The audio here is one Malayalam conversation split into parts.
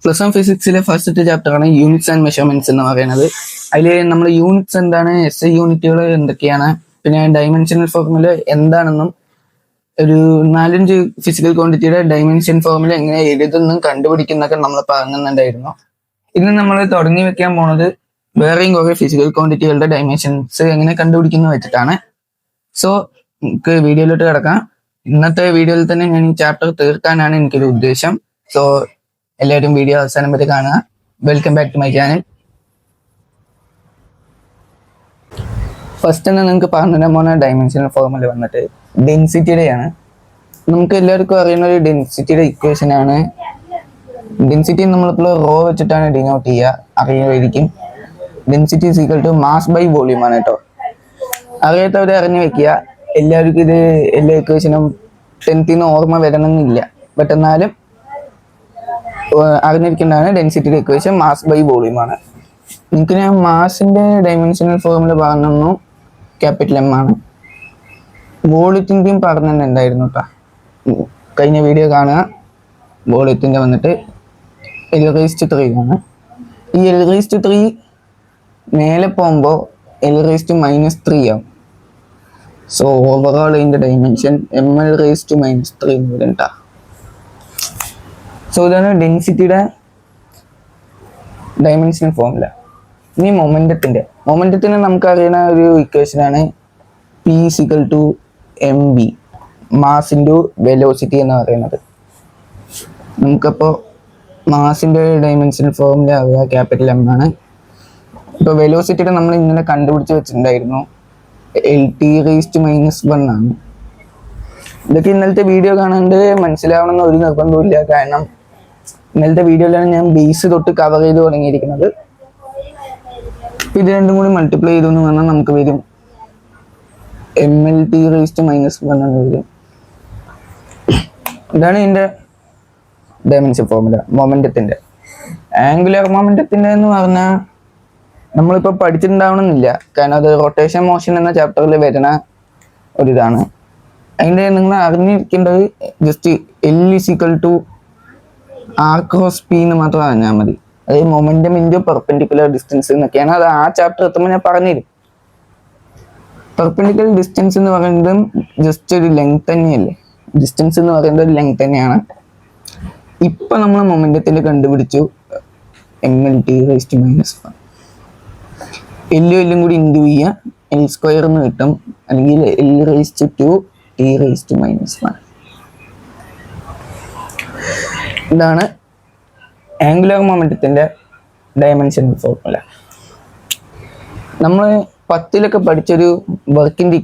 പ്ലസ് വൺ ഫിസിക്സിലെ ഫസ്റ്റ് ചാപ്റ്റർ ആണ് യൂണിറ്റ്സ് ആൻഡ് മെഷർമെന്റ്സ് എന്ന് പറയുന്നത്. അതിൽ നമ്മൾ യൂണിറ്റ്സ് എന്താണ്, SI യൂണിറ്റുകൾ എന്തൊക്കെയാണ്, പിന്നെ ഡൈമെൻഷണൽ ഫോർമുല എന്താണെന്നും ഒരു 4-5 ഫിസിക്കൽ ക്വാണ്ടിറ്റിയുടെ ഡൈമെൻഷൻ ഫോർമുല എങ്ങനെ എഴുതുന്നും കണ്ടുപിടിക്കുന്നൊക്കെ നമ്മൾ പറയുന്നുണ്ടായിരുന്നു. ഇന്ന് നമ്മൾ തുടങ്ങി വെക്കാൻ പോണത് വേറെയും കുറെ ഫിസിക്കൽ ക്വാണ്ടിറ്റികളുടെ ഡൈമെൻഷൻസ് എങ്ങനെ കണ്ടുപിടിക്കുന്നു വെച്ചിട്ടാണ്. സോ നമുക്ക് വീഡിയോയിലോട്ട് കിടക്കാം. ഇന്നത്തെ വീഡിയോയിൽ തന്നെ ഞാൻ ഈ ചാപ്റ്റർ തീർക്കാനാണ് എനിക്കൊരു ഉദ്ദേശം. സോ എല്ലാവരും വീഡിയോ അവസാനം വരെ കാണുക. Welcome back to my channel. First തന്നെ നിങ്ങൾക്ക് പറഞ്ഞു തരാൻ പോകുന്ന ഡൈമെൻഷണൽ ഫോർമുല വന്നിട്ട് ഡെൻസിറ്റിയുടെയാണ്. നമുക്ക് എല്ലാവർക്കും അറിയുന്ന ഒരു ഡെൻസിറ്റിയുടെ ഇക്വേഷൻ ആണ്. ഡെൻസിറ്റി നമ്മളിപ്പോൾ റോ വെച്ചിട്ടാണ് ഡിനോട്ട് ചെയ്യുക, അറിയുമായിരിക്കും. Density is equal to mass by volume ആണ് കേട്ടോ. അറിയാത്തവരെ അറിഞ്ഞു വെക്കുക. എല്ലാവർക്കും ഇത് എല്ലാ ഇക്വേഷനും 10th നിന്ന് ഓർമ്മ വരണമെന്നില്ല. ബട്ട് എന്നാലും അറിഞ്ഞിരിക്കേണ്ടതാണ് ഡെൻസിറ്റിയുടെ ഇക്വേഷൻ മാസ് ബൈ വോളിയം ആണ്. നിങ്ങൾക്ക് ഞാൻ മാസിന്റെ ഡൈമെൻഷണൽ ഫോർമുല പറഞ്ഞു, ക്യാപിറ്റൽ M ആണ്. വോളിയത്തിൻ്റെയും പറഞ്ഞിട്ടുണ്ടായിരുന്നു കേട്ടോ, കഴിഞ്ഞ വീഡിയോ കാണുക. വോളിയത്തിൻ്റെ വന്നിട്ട് L⁻³ ആണ്. ഈ L⁻³ മേലെ പോകുമ്പോൾ L⁻³ ആവും. സോ ഓവറോൾ ഇതിൻ്റെ ഡൈമെൻഷൻ ml⁻³ വരും കേട്ടോ. സോ ഇതാണ് ഡെൻസിറ്റിയുടെ ഡൈമെൻഷണൽ ഫോർമുല. ഇനി മൊമെന്റത്തിന് നമുക്കറിയുന്ന ഒരു ഇക്വേഷനാണ് P = mv, mass into velocity എന്ന് പറയുന്നത്. നമുക്കപ്പോൾ മാസിൻ്റെ ഡൈമെൻഷണൽ ഫോർമുല അറിയാം, ക്യാപിറ്റൽ M ആണ്. ഇപ്പോൾ വെലോസിറ്റിയുടെ നമ്മൾ ഇന്നലെ കണ്ടുപിടിച്ച് വെച്ചിട്ടുണ്ടായിരുന്നു, L⁻⁻⁻⁻ ആണ്. ഇതൊക്കെ ഇന്നലത്തെ വീഡിയോ കാണാണ്ട് മനസ്സിലാവണമെന്ന് ഒരു നിർബന്ധമില്ല. കാരണം ഇന്നലത്തെ വീഡിയോയിലാണ് ഞാൻ ബേസ് തൊട്ട് കവർ ചെയ്ത് തുടങ്ങിയിരിക്കുന്നത്. ഇത് രണ്ടും കൂടി മൾട്ടിപ്ലൈ ചെയ്തു എന്ന് പറഞ്ഞാൽ നമുക്ക് വരും ml⁻⁻⁻ എന്ന് വരും. ഇതാണ് ഇതിൻ്റെ ഡൈമെൻഷൻ ഫോർമുല മൊമെന്റത്തിന്റെ. ആംഗുലർ മൊമെന്റത്തിന്റെ എന്ന് പറഞ്ഞാൽ നമ്മളിപ്പോൾ പഠിച്ചിട്ടുണ്ടാവണമെന്നില്ല, കാരണം അത് റൊട്ടേഷൻ മോഷൻ എന്ന ചാപ്റ്ററിൽ വരുന്ന ഒരിതാണ്. അതിൻ്റെ നിങ്ങൾ അറിഞ്ഞിരിക്കേണ്ടത് ജസ്റ്റ് L R×P എന്ന് മാത്രം അറിഞ്ഞാൽ മതി. അതായത് മൊമെന്റം ഇൻറ്റു പെർപെൻഡിക്കുലർ ഡിസ്റ്റൻസ് എന്നൊക്കെയാണ്. അത് ആ ചാപ്റ്റർ എത്തുമ്പോൾ ഞാൻ പറഞ്ഞുതരും. പെർപെൻഡിക്കുലർ ഡിസ്റ്റൻസ് എന്ന് പറയുന്നത് ജസ്റ്റ് ഒരു ലെങ്ത് തന്നെയല്ലേ, ഡിസ്റ്റൻസ് എന്ന് പറയുന്നത് ഒരു ലെങ്ത് തന്നെയാണ്. ഇപ്പൊ നമ്മൾ മൊമെന്റത്തിൽ കണ്ടുപിടിച്ചു ml⁻⁻⁻. എല്ലും കൂടി ഇൻറ്റു ചെയ്യുക, L² എന്ന് കിട്ടും, അല്ലെങ്കിൽ L⁻²T⁻⁻⁻. ഇതാണ് ആംഗുലർ മൊമെന്റത്തിന്റെ ഡൈമെൻഷണൽ ഫോർമുല. നമ്മൾ 10th പഠിച്ചൊരു വർക്കിന്റെ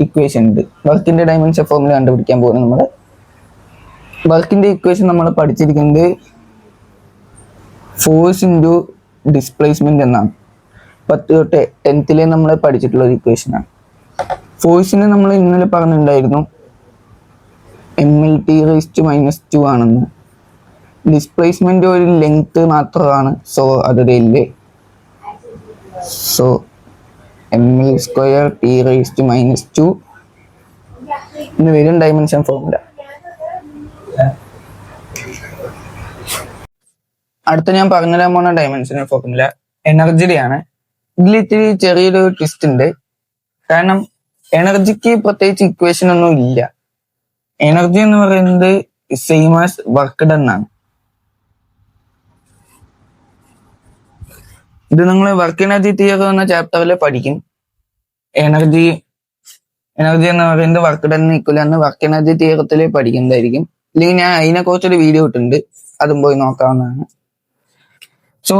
ഇക്വേഷൻ ഉണ്ട്. വർക്കിന്റെ ഡൈമെൻഷൻ ഫോർമുല കണ്ടുപിടിക്കാൻ പോകുന്നത് നമ്മൾ വർക്കിന്റെ ഇക്വേഷൻ നമ്മൾ പഠിച്ചിരിക്കുന്നത് ഫോഴ്സ് ഇൻറ്റു ഡിസ്പ്ലേസ്മെന്റ് എന്നാണ്. 10 തൊട്ട് 10th നമ്മൾ പഠിച്ചിട്ടുള്ള ഒരു ഇക്വേഷനാണ്. ഫോഴ്സിന് നമ്മൾ ഇന്നലെ പറഞ്ഞിട്ടുണ്ടായിരുന്നു ml⁻⁻² ആണെന്ന്. ഡിസ്പ്ലേസ്മെന്റ് ഒരു ലെങ്ത് മാത്രമാണ്, സോ അതൊരു L. സോ ml²T⁻⁻² എന്ന് വരും ഡൈമെൻഷൻ ഫോർമുല. അടുത്ത ഞാൻ പറഞ്ഞുതരാൻ പോകുന്ന ഡൈമെൻഷണൽ ഫോർമുല എനർജിയുടെ ആണ്. ഇതിൽ ഇത്തിരി ചെറിയൊരു ട്വിസ്റ്റ് ഉണ്ട്. കാരണം എനർജിക്ക് പ്രത്യേകിച്ച് ഇക്വേഷൻ ഒന്നും ഇല്ല. എനർജി എന്ന് പറയുന്നത് സെയിം ആസ് വർക്ക് ഡൺ ആണ്. ഇത് നിങ്ങൾ വർക്ക് എനർജി തിയറി എന്ന ചാപ്റ്ററിൽ പഠിക്കും. എനർജി എന്ന് പറയുന്നത് വർക്ക് ഡൺ ഈക്വൽ ആണ് വർക്ക് എനർജി തിയറത്തിൽ പഠിക്കുന്നതായിരിക്കും. അല്ലെങ്കിൽ ഞാൻ അതിനെ കുറിച്ചൊരു വീഡിയോ ഇട്ടുണ്ട്, അതും പോയി നോക്കാവുന്നതാണ്. സോ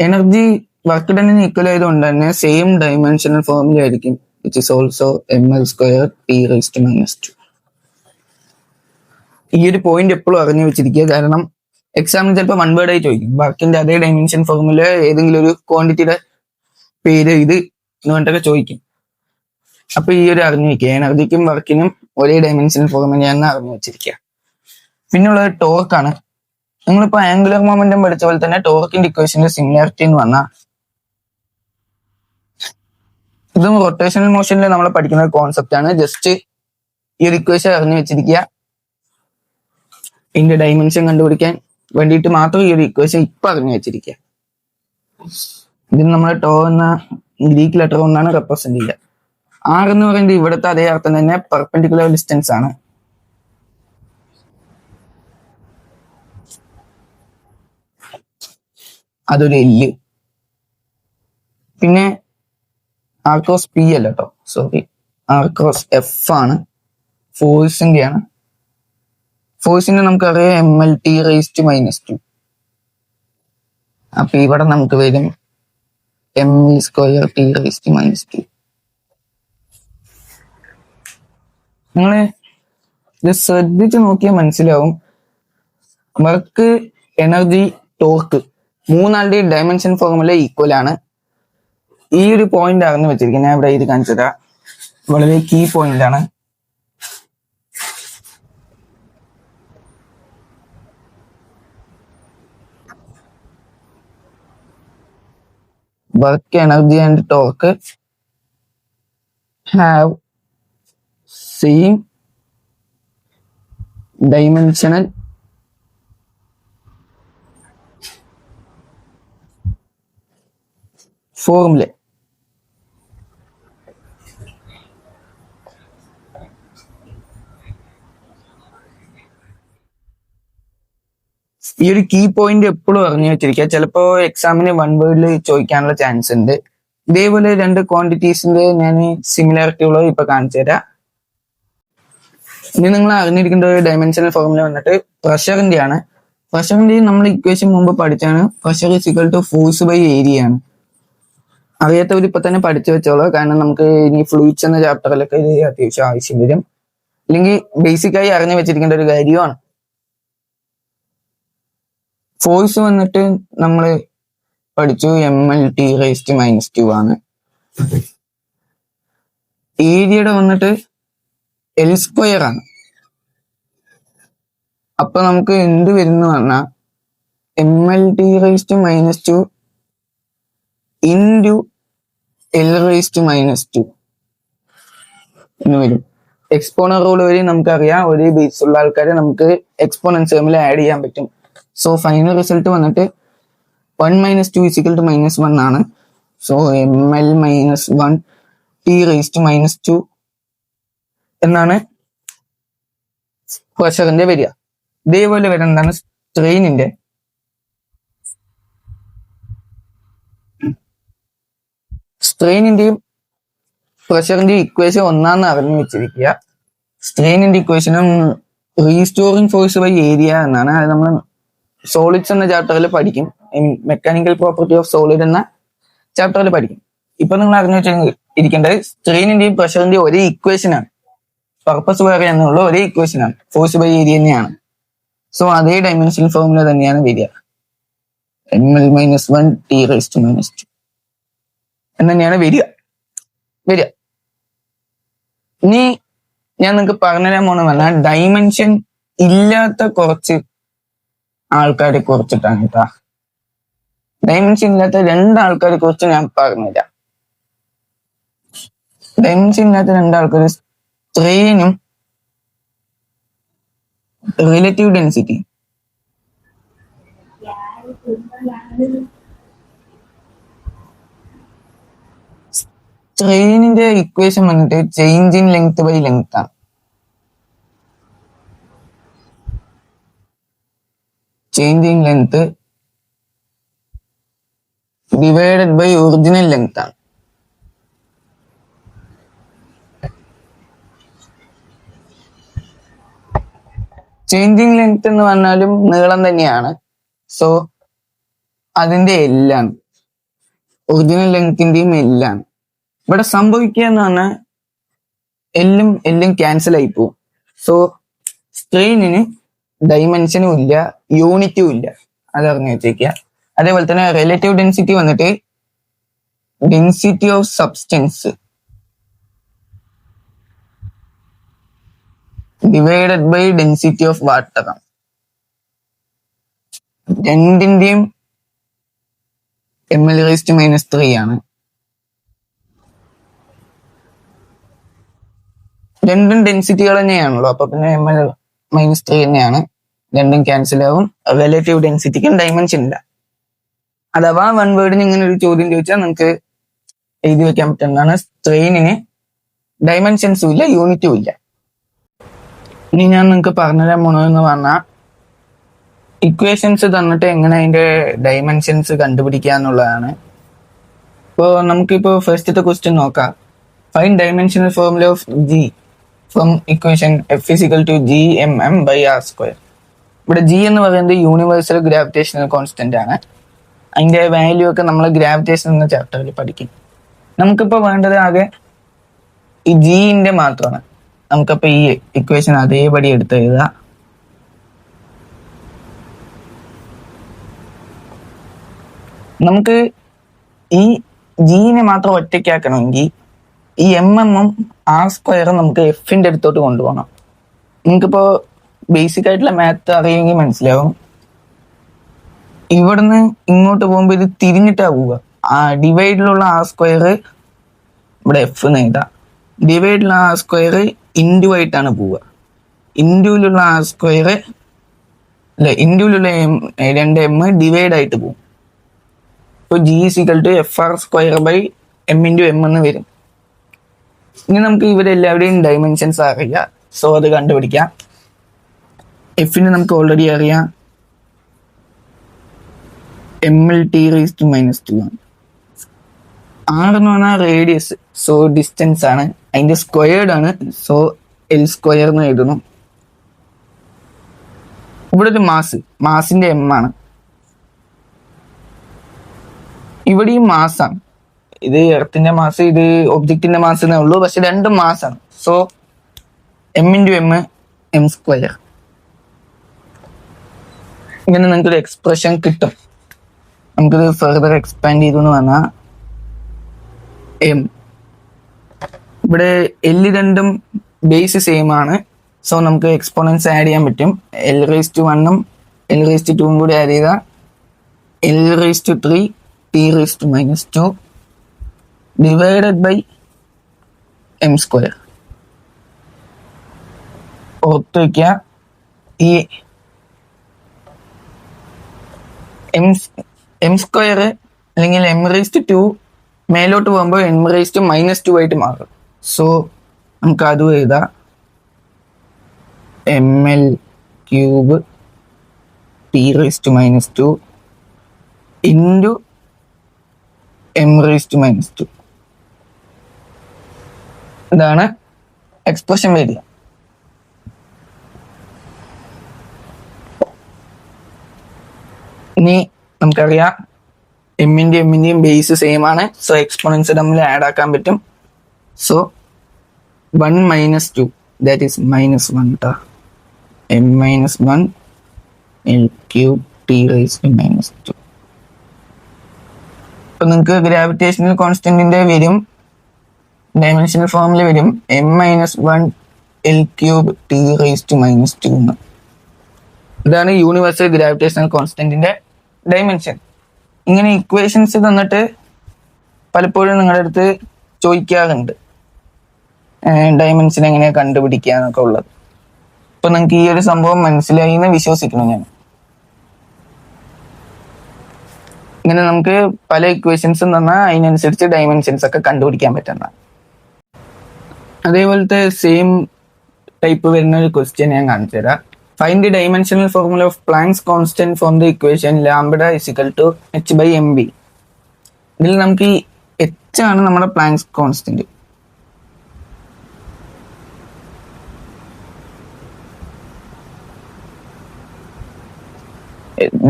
എനർജി വർക്ക് ഡണ്ണിന് ഈക്വൽ ആയതുകൊണ്ട് തന്നെ സെയിം ഡൈമെൻഷണൽ ഫോർമുല ആയിരിക്കും, വിച്ച് ഇസ് ഓൾസോ ml²T⁻⁻². ഈ ഒരു പോയിന്റ് എപ്പോഴും അറിഞ്ഞു വെച്ചിരിക്കുക. കാരണം എക്സാമിന് ചിലപ്പോൾ 1 വേർഡ് ആയി ചോദിക്കും. വർക്കിന്റെ അതേ ഡൈമെൻഷൻ ഫോർമുല ഏതെങ്കിലും ഒരു ക്വാണ്ടിറ്റിയുടെ പേര് ഇത് എന്ന് പറഞ്ഞിട്ടൊക്കെ ചോദിക്കും. അപ്പൊ ഈ ഒരു അറിഞ്ഞു വെക്കുക, എനർജിക്കും വർക്കിനും ഒരേ ഡൈമെൻഷണൽ ഫോർമുലയാണെന്ന് അറിഞ്ഞു വെച്ചിരിക്കുക. പിന്നുള്ളത് ടോർക്കാണ്. നിങ്ങളിപ്പോ ആംഗുലർ മൊമെന്റം പഠിച്ച പോലെ തന്നെ ടോർക്കിന്റെ ഇക്വേഷന്റെ സിമിലാരിറ്റി എന്ന് പറഞ്ഞാൽ ഇതും റൊട്ടേഷണൽ മോഷനിൽ നമ്മൾ പഠിക്കുന്ന ഒരു കോൺസെപ്റ്റ് ആണ്. ജസ്റ്റ് ഈ ഒരു ഇക്വേഷൻ അറിഞ്ഞു വെച്ചിരിക്കുക. ഇതിന്റെ ഡൈമെൻഷൻ കണ്ടുപിടിക്കാൻ വേണ്ടിയിട്ട് മാത്രം ഈ ഒരു ഇക്വേഷൻ ഇപ്പൊ അറിഞ്ഞു വെച്ചിരിക്കുക. ഇതിന് നമ്മൾ ടോ എന്ന ഗ്രീക്ക് ലെറ്റർ കൊണ്ടാണ് റെപ്രസെന്റ് ചെയ്യുക. ആർ എന്ന് പറയുന്നത് ഇവിടുത്തെ അതേ അർത്ഥം തന്നെ പെർപെൻഡിക്കുലർ ഡിസ്റ്റൻസ് ആണ്. അതൊരു എല്ല്. പിന്നെ ആർ ക്രോസ് പി അല്ല കേട്ടോ, സോറി, ആർ ക്രോസ് എഫ് ആണ്, ഫോഴ്സിന്റെ ആണ്. ഫോഴ്സിന്റെ നമുക്കറിയാം MLT⁻². അപ്പൊ ഇവിടെ നമുക്ക് വരും ME²T⁻². നിങ്ങള് ഇത് ശ്രദ്ധിച്ച് നോക്കിയാൽ മനസ്സിലാവും. വർക്ക്, എനർജി, ടോർക്ക് മൂന്നാളുടെയും ഡയമെൻഷൻ ഫോർമുല ഈക്വൽ ആണ്. ഈ ഒരു പോയിന്റ് അറിഞ്ഞു വെച്ചിരിക്കുന്നത് ഞാൻ ഇവിടെ ഇത് കാണിച്ചതാ, വളരെ കീ പോയിന്റ് ആണ്. Work, energy and torque have same dimensional formula. ഈ ഒരു കീ പോയിന്റ് എപ്പോഴും അറിഞ്ഞു വെച്ചിരിക്കുക. ചിലപ്പോ എക്സാമിന് വൺ വേർഡിൽ ചോദിക്കാനുള്ള ചാൻസ് ഉണ്ട്. ഇതേപോലെ രണ്ട് ക്വാണ്ടിറ്റീസിന്റെ ഞാൻ സിമിലാരിറ്റികളോ ഇപ്പൊ കാണിച്ചു തരാം. ഇനി നിങ്ങൾ അറിഞ്ഞിരിക്കേണ്ട ഒരു ഡയമെൻഷണൽ ഫോർമുല വന്നിട്ട് പ്രഷറിന്റെ ആണ്. പ്രഷറിന്റെ നമ്മൾ ഇക്വേഷൻ മുമ്പ് പഠിച്ചാണ്. Pressure is equal to force by area ആണ്. അറിയാത്തവർ ഇപ്പൊ തന്നെ പഠിച്ചു വെച്ചോളൂ, കാരണം നമുക്ക് ഇനി ഫ്ലൂയിഡ്സ് എന്ന ചാപ്റ്ററിലൊക്കെ ഇത് അത്യാവശ്യം ആവശ്യം വരും. അല്ലെങ്കിൽ ബേസിക്കായി അറിഞ്ഞു വെച്ചിരിക്കേണ്ട ഒരു കാര്യമാണ്. ഫോഴ്സ് വന്നിട്ട് നമ്മൾ പഠിച്ചു MLT⁻² ആണ്. ഏരിയയുടെ വന്നിട്ട് L² ആണ്. അപ്പൊ നമുക്ക് എന്ത് വരുന്നു പറഞ്ഞാൽ MLT⁻² ഇൻറ്റു L⁻² എന്ന് വരും. എക്സ്പോണർ റൂൾ വഴി നമുക്കറിയാം ഒരേ ബേസ് ഉള്ള ആൾക്കാരെ നമുക്ക് എക്സ്പോണൻസ് തമ്മിൽ ആഡ് ചെയ്യാൻ പറ്റും. സോ ഫൈനൽ റിസൾട്ട് വന്നിട്ട് 1 - 2 = -1 ആണ്. സോ ML-1T⁻² എന്നാണ് പ്രഷറിന്റെ വരിക. ഇതേപോലെ വരുന്നതാണ് സ്ട്രെയിനിന്റെ. സ്ട്രെയിനിന്റെയും പ്രഷറിന്റെയും ഇക്വേഷൻ ഒന്നാന്ന് അറിഞ്ഞു വെച്ചിരിക്കുക. സ്ട്രെയിനിന്റെ ഇക്വേഷനും റീസ്റ്റോറിംഗ് ഫോഴ്സ് ബൈ ഏരിയ എന്നാണ്. അത് നമ്മൾ സോളിഡ്സ് എന്ന ചാപ്റ്ററിൽ പഠിക്കും. മെക്കാനിക്കൽ പ്രോപ്പർട്ടി ഓഫ് സോളിഡ് എന്ന ചാപ്റ്ററിൽ പഠിക്കും. ഇപ്പൊ നിങ്ങൾ അറിഞ്ഞു വെച്ചിരിക്കേണ്ടത് സ്ട്രെയിനിന്റെയും പ്രഷറിന്റെയും ഒരേ ഇക്വേഷൻ ആണ്. പർപ്പസ് വേറെ എന്നുള്ള ഒരേ ഇക്വേഷൻ ആണ്, ഫോഴ്സ് ബൈ ഏരിയ തന്നെയാണ്. സോ അതേ ഡയമെൻഷൻ ഫോർമുല തന്നെയാണ് വരിക, ML-1T⁻² എന്ന് തന്നെയാണ് വരിക. ഇനി ഞാൻ നിങ്ങൾക്ക് പറഞ്ഞുതരാൻ പോണെന്ന് പറഞ്ഞാൽ ഡൈമെൻഷൻ ഇല്ലാത്ത കുറച്ച് ആൾക്കാരെ കുറിച്ചിട്ടാണ് കേട്ടാ. ഡൈമെൻഷൻ ഇല്ലാത്ത രണ്ടാൾക്കാരെ കുറിച്ച് ഞാൻ പറഞ്ഞുതരാം. ഡൈമെൻഷൻ ഇല്ലാത്ത രണ്ടാൾക്കാർ സ്ട്രെയിനും റിലേറ്റീവ് ഡെൻസിറ്റി. സ്ട്രെയിനിന്റെ ഇക്വേഷൻ വന്നിട്ട് change in length by length ആണ്. Change in length divided by original length ആണ്. ചേഞ്ചിങ് ലെങ്ത് എന്ന് പറഞ്ഞാലും നീളം തന്നെയാണ്. സോ അതിന്റെ എല്ലാണ്, ഒറിജിനൽ ലെങ്തിന്റെയും എല്ലാണ്. ഇവിടെ സംഭവിക്കുക എന്ന് പറഞ്ഞാൽ എല്ലാം ക്യാൻസൽ ആയി പോകും. സോ സ്ട്രെയിനിന് ഡൈമെൻഷനും ഇല്ല, യൂണിറ്റും ഇല്ല, അതറിഞ്ഞു വെച്ചേക്കുക. അതേപോലെ തന്നെ റിലേറ്റീവ് ഡെൻസിറ്റി വന്നിട്ട് density of substance divided by density of water ആണ്. രണ്ടിന്റെയും ML⁻³ ആണ്. രണ്ടും ഡെൻസിറ്റികൾ തന്നെയാണല്ലോ, അപ്പൊ പിന്നെ ML-3 തന്നെയാണ്. രണ്ടും ക്യാൻസൽ ആവും. റിലേറ്റീവ് ഡെൻസിറ്റിക്കും ഡൈമെൻഷൻ ഇല്ല. അഥവാ വൺ വേർഡിന് ഇങ്ങനെ ഒരു ചോദ്യം ചോദിച്ചാൽ നിങ്ങൾക്ക് എഴുതി വെക്കാൻ പറ്റുന്നതാണ്, സ്ട്രെയിനിന് ഡൈമെൻഷൻസും ഇല്ല യൂണിറ്റും ഇല്ല. ഇനി ഞാൻ നിങ്ങൾക്ക് പറഞ്ഞുതരാൻ പോണെന്ന് പറഞ്ഞാൽ ഇക്വേഷൻസ് തന്നിട്ട് എങ്ങനെ അതിന്റെ ഡൈമെൻഷൻസ് കണ്ടുപിടിക്കുക എന്നുള്ളതാണ്. ഇപ്പോൾ നമുക്കിപ്പോൾ ഫസ്റ്റത്തെ ക്വസ്റ്റ്യൻ നോക്കാം. Find dimensional formula of G from equation F is equal to G M M by R square. ഇവിടെ ജി എന്ന് പറയുന്നത് യൂണിവേഴ്സൽ ഗ്രാവിറ്റേഷണൽ കോൺസ്റ്റന്റ് ആണ്. അതിന്റെ വാല്യൂ ഒക്കെ നമ്മൾ ഗ്രാവിറ്റേഷൻ എന്ന ചാപ്റ്ററിൽ പഠിക്കും. നമുക്കിപ്പോൾ വേണ്ടത് ആകെ ഈ ജിന്റെ മാത്രമാണ്. നമുക്കപ്പോൾ ഈ ഇക്വേഷൻ അതേപടി എടുത്ത് എഴുതുക. നമുക്ക് ഈ ജിനെ മാത്രം ഒറ്റയ്ക്കാക്കണമെങ്കിൽ ഈ എം എമ്മും ആർ സ്ക്വയറും നമുക്ക് എഫിന്റെ അടുത്തോട്ട് കൊണ്ടുപോകണം. നിങ്ങൾക്കിപ്പോ ബേസിക് ആയിട്ടുള്ള മാത്ത് അറിയുമെങ്കിൽ മനസ്സിലാവും. ഇവിടുന്ന് ഇങ്ങോട്ട് പോകുമ്പോൾ ഇത് തിരിഞ്ഞിട്ടാ പോവുക. ആ ഡിവൈഡിലുള്ള ആർ സ്ക്വയർ ഇവിടെ എഫ് എന്ന് എഴുതാം. ഡിവൈഡിലുള്ള ആർ സ്ക്വയർ ഇൻഡു ആയിട്ടാണ് പോവുക. ഇൻഡുവിലുള്ള ആർ സ്ക്വയർ അല്ലെ, ഇൻഡുവിലുള്ള രണ്ട് എം ഡിവൈഡ് ആയിട്ട് പോകും. ഇപ്പോൾ G is equal to F R square by M into M എന്ന് വരും. ഇനി നമുക്ക് ഇവരെല്ലാവരുടെയും ഡൈമെൻഷൻസ് അറിയാം. സോ അത് കണ്ടുപിടിക്കാം. എഫിന് നമുക്ക് ഓൾറെഡി അറിയാം, M L T raise to -2 ആണ്. ആർ എന്ന് പറഞ്ഞാൽ റേഡിയസ്, സോ ഡിസ്റ്റൻസ് ആണ്. അതിന്റെ സ്ക്വയർഡ് ആണ്, സോ എൽ സ്ക്വയർ എന്ന് എഴുതുന്നു. ഇവിടെ ഒരു മാസിന്റെ എം ആണ്. ഇവിടെയും മാസാണ്. ഇത് എർത്തിന്റെ മാസ്, ഇത് ഒബ്ജക്റ്റിന്റെ മാസ് എന്നേ ഉള്ളൂ, പക്ഷെ രണ്ടും മാസാണ്. So M into M, M square. ഇങ്ങനെ നിങ്ങൾക്കൊരു എക്സ്പ്രഷൻ കിട്ടും. നമുക്കിത് ഫെർദർ എക്സ്പാൻഡ് ചെയ്തു എന്ന് പറഞ്ഞാൽ എം, ഇവിടെ എൽ രണ്ടും ബേസ് സെയിം ആണ്. സോ നമുക്ക് എക്സ്പോണൻസ് ആഡ് ചെയ്യാൻ പറ്റും. എൽ റേസ് ടു 1ഉം എൽ റേസ് ടു 2ഉം കൂടി ആഡ് ചെയ്താൽ L raise to 3 T raise to -2 divided by M square. ഓർത്ത് വയ്ക്കുക, ഈ എം സ്ക്വയർ അല്ലെങ്കിൽ എം റേസ് ടു 2 മേലോട്ട് പോകുമ്പോൾ എം റേസ് ടു -2 ആയിട്ട് മാറും. സോ നമുക്ക് അതും എഴുതാം, M L cube T raise to -2 into M raise to -2. ഇതാണ് എക്സ്പ്രഷൻ വരിക. ഇനി നമുക്കറിയാം എമ്മിന്റെയും ബേസ് സെയിം ആണ്. സോ എക്സ്പോണൻസ് തമ്മിൽ ആഡ് ആക്കാൻ പറ്റും. So 1 - 2 that is -1 M -1 L cube T raise to -2. ഇപ്പൊ നിങ്ങൾക്ക് ഗ്രാവിറ്റേഷണൽ കോൺസ്റ്റന്റിന്റെ വരും, ഡയമെൻഷണൽ ഫോമിൽ വരും M -1 L cube T raise to -2 എന്ന്. ഇതാണ് യൂണിവേഴ്സൽ ഗ്രാവിറ്റേഷണൽ കോൺസ്റ്റന്റിന്റെ ഡയമെൻഷൻ. ഇങ്ങനെ ഇക്വേഷൻസ് തന്നിട്ട് പലപ്പോഴും നിങ്ങളുടെ അടുത്ത് ചോദിക്കാറുണ്ട് ഡയമെൻഷൻ എങ്ങനെയാ കണ്ടുപിടിക്കുക എന്നൊക്കെ ഉള്ളത്. ഇപ്പൊ നിങ്ങൾക്ക് ഈ ഒരു സംഭവം മനസ്സിലായി എന്ന് വിശ്വസിക്കുന്നു ഞാൻ. ഇങ്ങനെ നമുക്ക് പല ഇക്വേഷൻസും തന്നാൽ അതിനനുസരിച്ച് ഡയമെൻഷൻസ് ഒക്കെ കണ്ടുപിടിക്കാൻ പറ്റുന്ന. അതേപോലത്തെ സെയിം ടൈപ്പ് വരുന്ന ഒരു ക്വസ്റ്റ്യൻ ഞാൻ കാണിച്ചു തരാം. Find the dimensional formula of Planck's constant from the equation lambda is equal to h by M B. ഇതിൽ നമുക്ക് ഈ h ആണ് നമ്മുടെ പ്ലാങ്ക്സ് കോൺസ്റ്റന്റ്.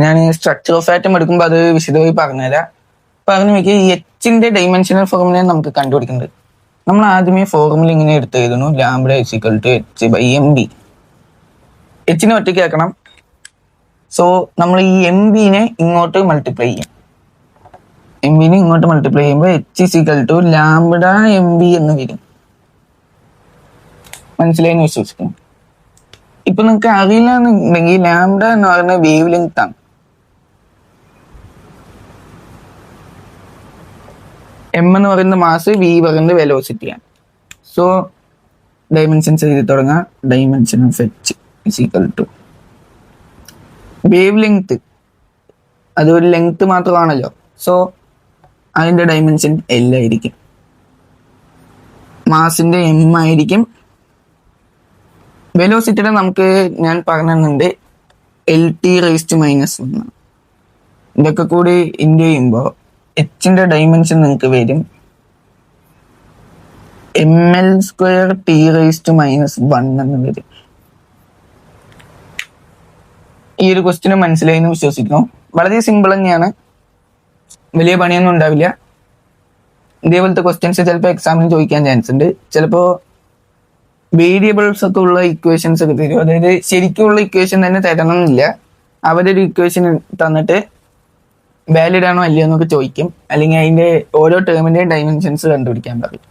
ഞാൻ സ്ട്രക്ചർ ഓഫ് ആറ്റം എടുക്കുമ്പോൾ അത് വിശദമായി പറഞ്ഞുതരാം. പറഞ്ഞു വെക്കുക, ഈ എച്ചിന്റെ ഡൈമെൻഷണൽ ഫോർമുല നമുക്ക് കണ്ടുപിടിക്കുന്നത്. നമ്മൾ ആദ്യമേ ഫോർമുല ഇങ്ങനെ എടുത്ത് എഴുതുന്നു, lambda is equal to h by M B. എച്ചിനെ ഒറ്റയ്ക്ക് ആക്കണം. സോ നമ്മൾ ഈ എം ബിനെ ഇങ്ങോട്ട് മൾട്ടിപ്ലൈ ചെയ്യും. എം ബിനെ ഇങ്ങോട്ട് മൾട്ടിപ്ലൈ ചെയ്യുമ്പോൾ h is equal to lambda M B എന്ന് വരും. മനസ്സിലായെന്ന് വിശ്വസിക്കുന്നു. ഇപ്പൊ നിങ്ങൾക്ക് അറിയില്ല എന്നുണ്ടെങ്കിൽ ലാംബഡ എന്ന് പറയുന്ന വേവ് ലെങ്ത് ആണ്. എം എന്ന് പറയുന്ന മാസ്, വി പറയുന്നത് വെലോസിറ്റിയാണ്. സോ ഡൈമെൻഷൻസ് എഴുതി തുടങ്ങാം. Dimension of h is equal to wave length അതൊരു ലെങ്ത് മാത്രമാണല്ലോ. സോ അതിന്റെ ഡയമെൻഷൻ L ആയിരിക്കും. മാസിന്റെ M ആയിരിക്കും. വെലോസിറ്റിയുടെ നമുക്ക് ഞാൻ പറഞ്ഞിട്ടുണ്ട് LT⁻⁻1. ഇതൊക്കെ കൂടി ഇൻറ്റു ചെയ്യുമ്പോൾ എച്ചിന്റെ ഡയമെൻഷൻ നിങ്ങൾക്ക് വരും mL²T⁻⁻1 എന്ന് വരും. ഈ ഒരു ക്വസ്റ്റ്യൻ മനസ്സിലായി എന്ന് വിശ്വസിക്കുന്നു. വളരെ സിമ്പിൾ തന്നെയാണ്, വലിയ പണിയൊന്നും ഉണ്ടാവില്ല. ഇതേപോലത്തെ ക്വസ്റ്റ്യൻസ് ചിലപ്പോൾ എക്സാമിന് ചോദിക്കാൻ ചാൻസ് ഉണ്ട്. ചിലപ്പോൾ വേരിയബിൾസ് ഒക്കെ ഉള്ള ഇക്വേഷൻസ് ഒക്കെ തരും. അതായത് ശരിക്കുള്ള ഇക്വേഷൻ തന്നെ തരണം എന്നില്ല. അവരൊരു ഇക്വേഷൻ തന്നിട്ട് വാലിഡ് ആണോ അല്ലയോ എന്നൊക്കെ ചോദിക്കും. അല്ലെങ്കിൽ അതിന്റെ ഓരോ ടേമിന്റെയും ഡയമെൻഷൻസ് കണ്ടുപിടിക്കാൻ പറയും.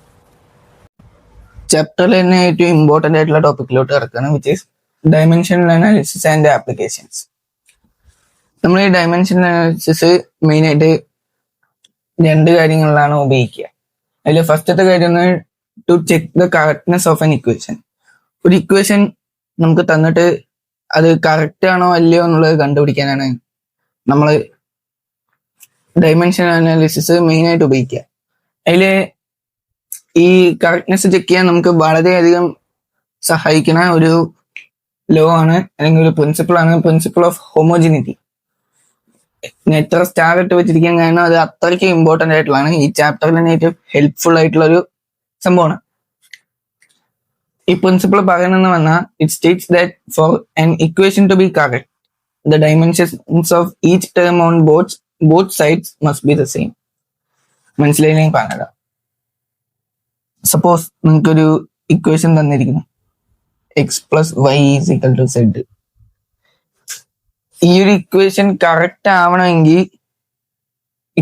ചാപ്റ്ററിൽ തന്നെ ഏറ്റവും ഇമ്പോർട്ടൻ്റ് ആയിട്ടുള്ള ടോപ്പിക്കിലോട്ട് കിടക്കുകയാണ്, which is dimensional analysis and applications. നമ്മൾ ഈ ഡയമെൻഷണൽ അനാലിസിസ് മെയിനായിട്ട് 2 കാര്യങ്ങളിലാണ് ഉപയോഗിക്കുക. അതിൽ ഫസ്റ്റത്തെ കാര്യം to check the correctness of an equation. ഒരു ഇക്വേഷൻ നമുക്ക് തന്നിട്ട് അത് കറക്റ്റ് ആണോ അല്ലയോ എന്നുള്ളത് കണ്ടുപിടിക്കാനാണ് നമ്മൾ ഡയമെൻഷണൽ അനാലിസിസ് മെയിനായിട്ട് ഉപയോഗിക്കുക. അതിൽ ഈ കറക്റ്റ്നെസ് ചെക്ക് ചെയ്യാൻ നമുക്ക് വളരെയധികം സഹായിക്കുന്ന ഒരു ലോ ആണ്, അല്ലെങ്കിൽ ഒരു പ്രിൻസിപ്പിൾ ആണ്, പ്രിൻസിപ്പിൾ ഓഫ് ഹോമോജിനിറ്റി. എത്ര സ്റ്റാർ ഇട്ട് വെച്ചിരിക്കാൻ കാരണം അത് അത്രയ്ക്ക് ഇമ്പോർട്ടൻ്റ് ആയിട്ടുള്ളതാണ്. ഈ ചാപ്റ്ററിൽ തന്നെ ഏറ്റവും ഹെൽപ്ഫുൾ ആയിട്ടുള്ള ഒരു സംഭവമാണ്. ഈ പ്രിൻസിപ്പിൾ പറയണമെന്ന് പറഞ്ഞാൽ it states that for an equation to be correct the dimensions of each term on both sides must be the same. മനസ്സിലായില്ലെങ്കിൽ പറഞ്ഞത്, സപ്പോസ് നിങ്ങൾക്കൊരു ഇക്വേഷൻ തന്നിരിക്കുന്നു x+y=z. ഈ ഒരു ഇക്വേഷൻ കറക്റ്റ് ആവണമെങ്കിൽ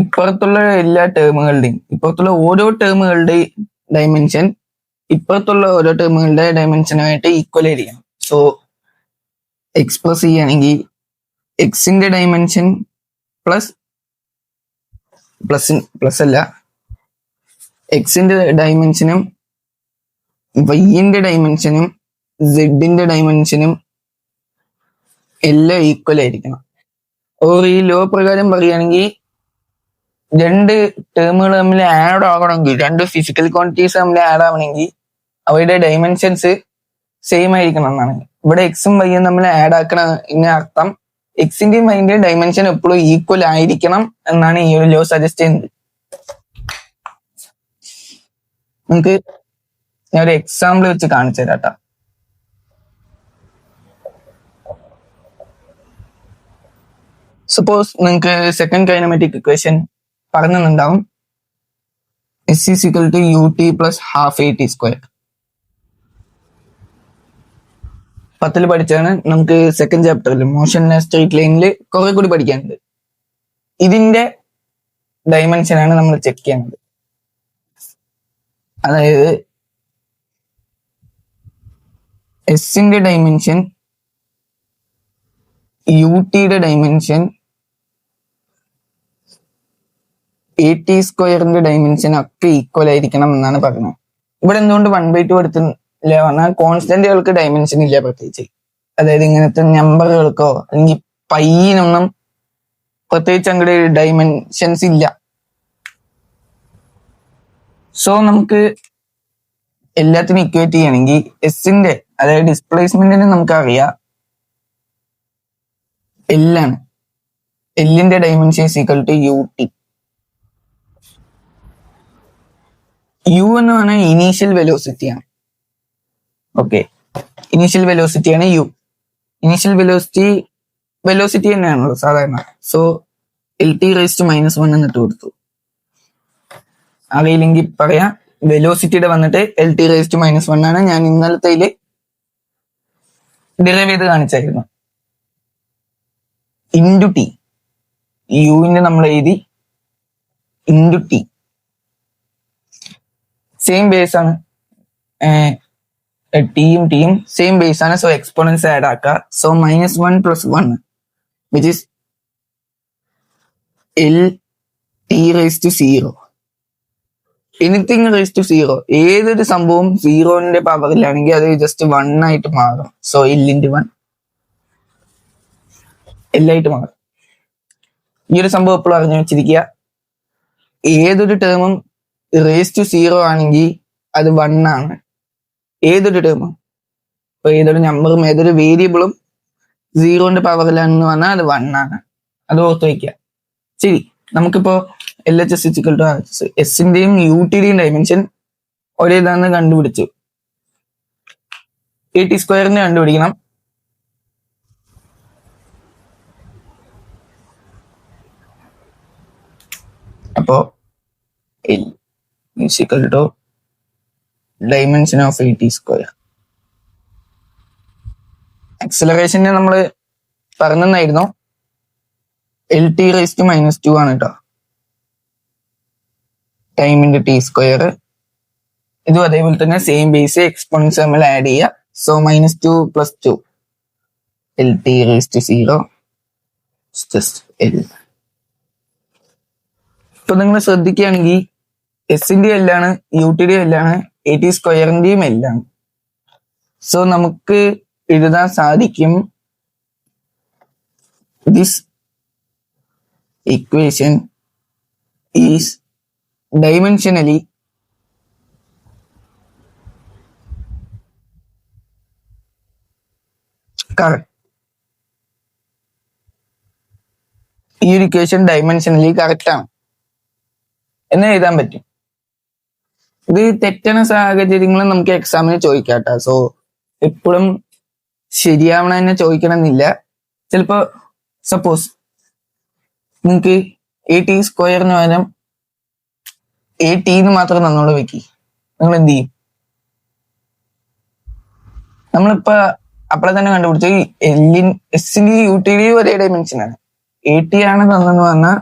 ഇപ്പുറത്തുള്ള എല്ലാ ടേമുകളുടെയും ഇപ്പുറത്തുള്ള ഓരോ ടേമുകളുടെയും ഡയമെൻഷൻ ഇപ്പുറത്തുള്ള ഓരോ ടേമുകളുടെ ഡയമെൻഷനുമായിട്ട് ഈക്വൽ ആയിരിക്കണം. സോ x+e ആണെങ്കിൽ എക്സിന്റെ ഡയമെൻഷൻ പ്ലസ് അല്ല, എക്സിന്റെ ഡയമെൻഷനും വൈന്റെ ഡയമെൻഷനും സെഡിന്റെ ഡയമെൻഷനും എല്ലാം ഈക്വൽ ആയിരിക്കണം. ഓർ ഈ ലോ പ്രകാരം പറയുകയാണെങ്കിൽ 2 ടേമുകൾ തമ്മിൽ ആഡ് ആകണമെങ്കിൽ, 2 ഫിസിക്കൽ ക്വാണ്ടിറ്റീസ് തമ്മിൽ ആഡ് ആവണമെങ്കിൽ അവയുടെ ഡയമെൻഷൻസ് സെയിം ആയിരിക്കണം എന്നാണ്. ഇവിടെ എക്സും വൈയും തമ്മിൽ ആഡ് ആക്കണം എന്ന അർത്ഥം എക്സിന്റെയും വൈന്റെയും ഡയമെൻഷൻ എപ്പോഴും ഈക്വൽ ആയിരിക്കണം എന്നാണ് ഈ ഒരു ലോ സജസ്റ്റ് ചെയ്യുന്നത്. നമുക്ക് ഞാൻ ഒരു എക്സാമ്പിൾ വെച്ച് കാണിച്ചു തരാം. സപ്പോസ് നിങ്ങൾക്ക് സെക്കൻഡ് കൈനമാറ്റിക് ഇക്വേഷൻ പറഞ്ഞിട്ടുണ്ടാവും S=ut + ½AT². 10ൽ പഠിച്ചാണ്. നമുക്ക് സെക്കൻഡ് ചാപ്റ്ററിൽ മോഷൻ സ്ട്രെയിറ്റ് ലൈനിൽ കുറെ കൂടി പഠിക്കാനുണ്ട്. ഇതിന്റെ ഡയമെൻഷനാണ് നമ്മൾ ചെക്ക് ചെയ്യുന്നത്. അതായത് എസിന്റെ ഡയമെൻഷൻ, യുടെ ഡയമെൻഷൻ, AT² ഡയമെൻഷൻ ഒക്കെ ഈക്വൽ ആയിരിക്കണം എന്നാണ് പറയുന്നത്. ഇവിടെ എന്തുകൊണ്ട് 1/2 എടുത്തില്ല പറഞ്ഞാൽ കോൺസ്റ്റന്റുകൾക്ക് ഡയമെൻഷൻ ഇല്ല പ്രത്യേകിച്ച്. അതായത് ഇങ്ങനത്തെ നമ്പറുകൾക്കോ അല്ലെങ്കിൽ പൈനൊന്നും പ്രത്യേകിച്ച് അങ്ങോട്ട് ഡയമെൻഷൻസ് ഇല്ല. സോ നമുക്ക് എല്ലാത്തിനും ഇക്വേറ്റ് ചെയ്യണമെങ്കിൽ എസിന്റെ, അതായത് ഡിസ്പ്ലേസ്മെന്റിന് നമുക്കറിയാം L ആണ്. എല്ലിന്റെ ഡയമെൻഷൻ =ut. u എന്ന് പറഞ്ഞാൽ ഇനീഷ്യൽ വെലോസിറ്റി ആണ്. ഓക്കെ, ഇനീഷ്യൽ വെലോസിറ്റി ആണ് u. ഇനീഷ്യൽ വെലോസിറ്റി തന്നെയാണല്ലോ സാധാരണ. സോ LT⁻⁻1 എന്നിട്ട് കൊടുത്തു. അറിയില്ലെങ്കിൽ പറയാം, വെലോസിറ്റിയുടെ വന്നിട്ട് LT⁻⁻1 ആണ്. ഞാൻ ഇന്നലത്തെ ഡിറൈവ് ചെയ്ത് കാണിച്ചായിരുന്നു. ഇൻറ്റു ടി, യുവിന്റെ നമ്മൾ എഴുതി ഇൻറ്റു ടി. സെയിം ബേസ് ആണ്, ടിയും സെയിം ബേസ് ആണ്. സോ എക്സ്പോണൻസ് ആഡ് ആക്കുക. So -1 + 1 which is LT⁻0. Anything ⁻0. ഏതൊരു സംഭവം 0ന്റെ പവറിലാണെങ്കിൽ അത് ജസ്റ്റ് 1 ആയിട്ട് മാറും. So L × 1. എല്ലായിട്ട് മാറും. ഈ ഒരു സംഭവം എപ്പോഴും അറിഞ്ഞു വെച്ചിരിക്കുക. ഏതൊരു ടേമും റേസ് ടു 0 ആണെങ്കിൽ അത് 1 ആണ്. ഏതൊരു ടേമും, ഇപ്പൊ ഏതൊരു നമ്പറും ഏതൊരു വേരിയബിളും 0ന്റെ പവറിലാണെന്ന് പറഞ്ഞാൽ അത് 1 ആണ്. അത് ഓർത്ത് വയ്ക്കുക. ശരി, നമുക്കിപ്പോ LHS = എസിന്റെയും യൂട്ടിയുടെയും ഡയമെൻഷൻ ഒരേതാന്ന് കണ്ടുപിടിച്ചു. AT² കണ്ടുപിടിക്കണം. അപ്പോ L = ഡയമെൻഷൻ ഓഫ് AT². ആക്സിലറേഷന് നമ്മൾ പറഞ്ഞായിരുന്നു LT⁻² ആണ് കേട്ടോ. Time into T². ഇതും അതേപോലെ തന്നെ സെയിം ബേസ് എക്സ്പോണൻസ് നമ്മൾ ആഡ് ചെയ്യുക. So -2 + 2 LT⁻0 L. ഇപ്പൊ നിങ്ങൾ ശ്രദ്ധിക്കുകയാണെങ്കിൽ എസിന്റെ എല്ലാണ്, യൂട്ടിയുടെ എല്ലാണ്, AT² എല്ലാണ്. സോ നമുക്ക് എഴുതാൻ സാധിക്കും this equation is dimensionally correct. ഈ ഒരു ഇക്വേഷൻ ഡയമെൻഷനലി കറക്റ്റ് ആണ് എന്ന് എഴുതാൻ പറ്റും. ഇത് തെറ്റുന്ന സാഹചര്യങ്ങൾ നമുക്ക് എക്സാമിന് ചോദിക്കാട്ടോ. സോ എപ്പോഴും ശരിയാവണ തന്നെ ചോദിക്കണമെന്നില്ല. ചിലപ്പോ സപ്പോസ് നിങ്ങൾക്ക് AT² പകരം AT എന്ന് മാത്രം തന്നോളൂ വെക്കി, നിങ്ങൾ എന്ത് ചെയ്യും? നമ്മളിപ്പോ അപ്പോഴെ തന്നെ കണ്ടുപിടിച്ചു എസിന്റെ യൂട്ടിയുടെയും ഒരേ ഡയമെൻഷൻ ആണ്. AT ആണ് തന്നെന്ന് പറഞ്ഞാൽ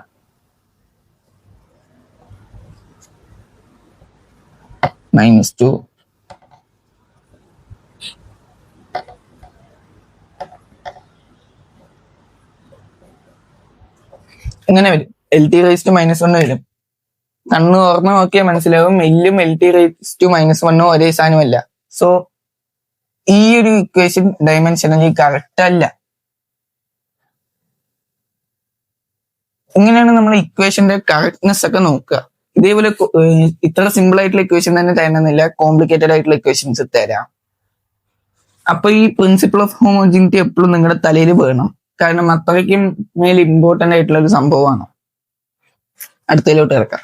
-2 ഇങ്ങനെ വരും. LT⁻1 വരും. കണ്ണ് ഓർമ്മ നോക്കിയാൽ മനസ്സിലാവും എല്ലും LT⁻1 ഒരേ സാധനമല്ല. സോ ഈ ഒരു ഇക്വേഷൻ ഡയമെൻഷനലി കറക്റ്റ് അല്ല. ഇങ്ങനെയാണ് നമ്മൾ ഇക്വേഷന്റെ കറക്റ്റ്നെസ് ഒക്കെ നോക്കുക. ഇതേപോലെ ഇത്ര സിമ്പിൾ ആയിട്ടുള്ള ഇക്വേഷൻ തന്നെ തരണമെന്നില്ല, കോംപ്ലിക്കേറ്റഡ് ആയിട്ടുള്ള ഇക്വേഷൻസ് തരാം. അപ്പൊ ഈ പ്രിൻസിപ്പിൾ ഓഫ് ഹോമോജിനിറ്റി എപ്പോഴും നിങ്ങളുടെ തലയിൽ വേണം. കാരണം അത്രയ്ക്കും മേൽ ഇമ്പോർട്ടന്റ് ആയിട്ടുള്ള ഒരു സംഭവമാണ്. അടുത്തതിലോട്ട് ഇറക്കാം.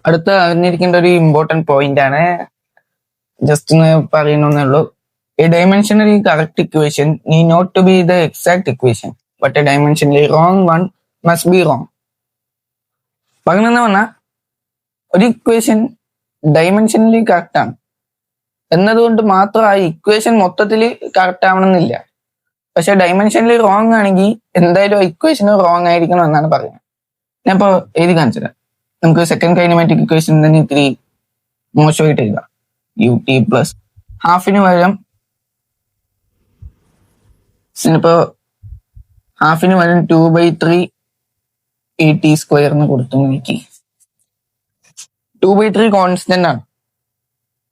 അടുത്ത അറിഞ്ഞിരിക്കേണ്ട ഒരു ഇമ്പോർട്ടന്റ് പോയിന്റ് ആണ്, ജസ്റ്റ് ഒന്ന് പറയണമെന്നേ ഉള്ളൂ. A dimensionally correct equation need not to be the exact equation, but a dimensionally wrong one must be wrong. പറഞ്ഞെന്ന് പറഞ്ഞാൽ ഒരു ഇക്വേഷൻ ഡയമെൻഷനലി കറക്റ്റ് ആണ് എന്നതുകൊണ്ട് മാത്രം ആ ഇക്വേഷൻ മൊത്തത്തിൽ കറക്റ്റ് ആവണമെന്നില്ല. പക്ഷെ ഡയമെൻഷനലി റോങ് ആണെങ്കിൽ എന്തായാലും ആ ഇക്വേഷൻ റോങ് ആയിരിക്കണം എന്നാണ് പറയുന്നത്. ഞാൻ ഇപ്പോൾ എഴുതി കാണിച്ചത് നമുക്ക് സെക്കൻഡ് കൈനമാറ്റിക് ഇക്വേഷൻ തന്നെ ഇത്തിരി മോശമായിട്ട് എഴുതാം. UT പ്ലസ് ഹാഫിന് പകരം ഇപ്പോ ഹാഫിന് പകരം 2/3 AT² കൊടുത്തു നോക്കി. 2/3 കോൺസ്റ്റന്റ് ആണ്,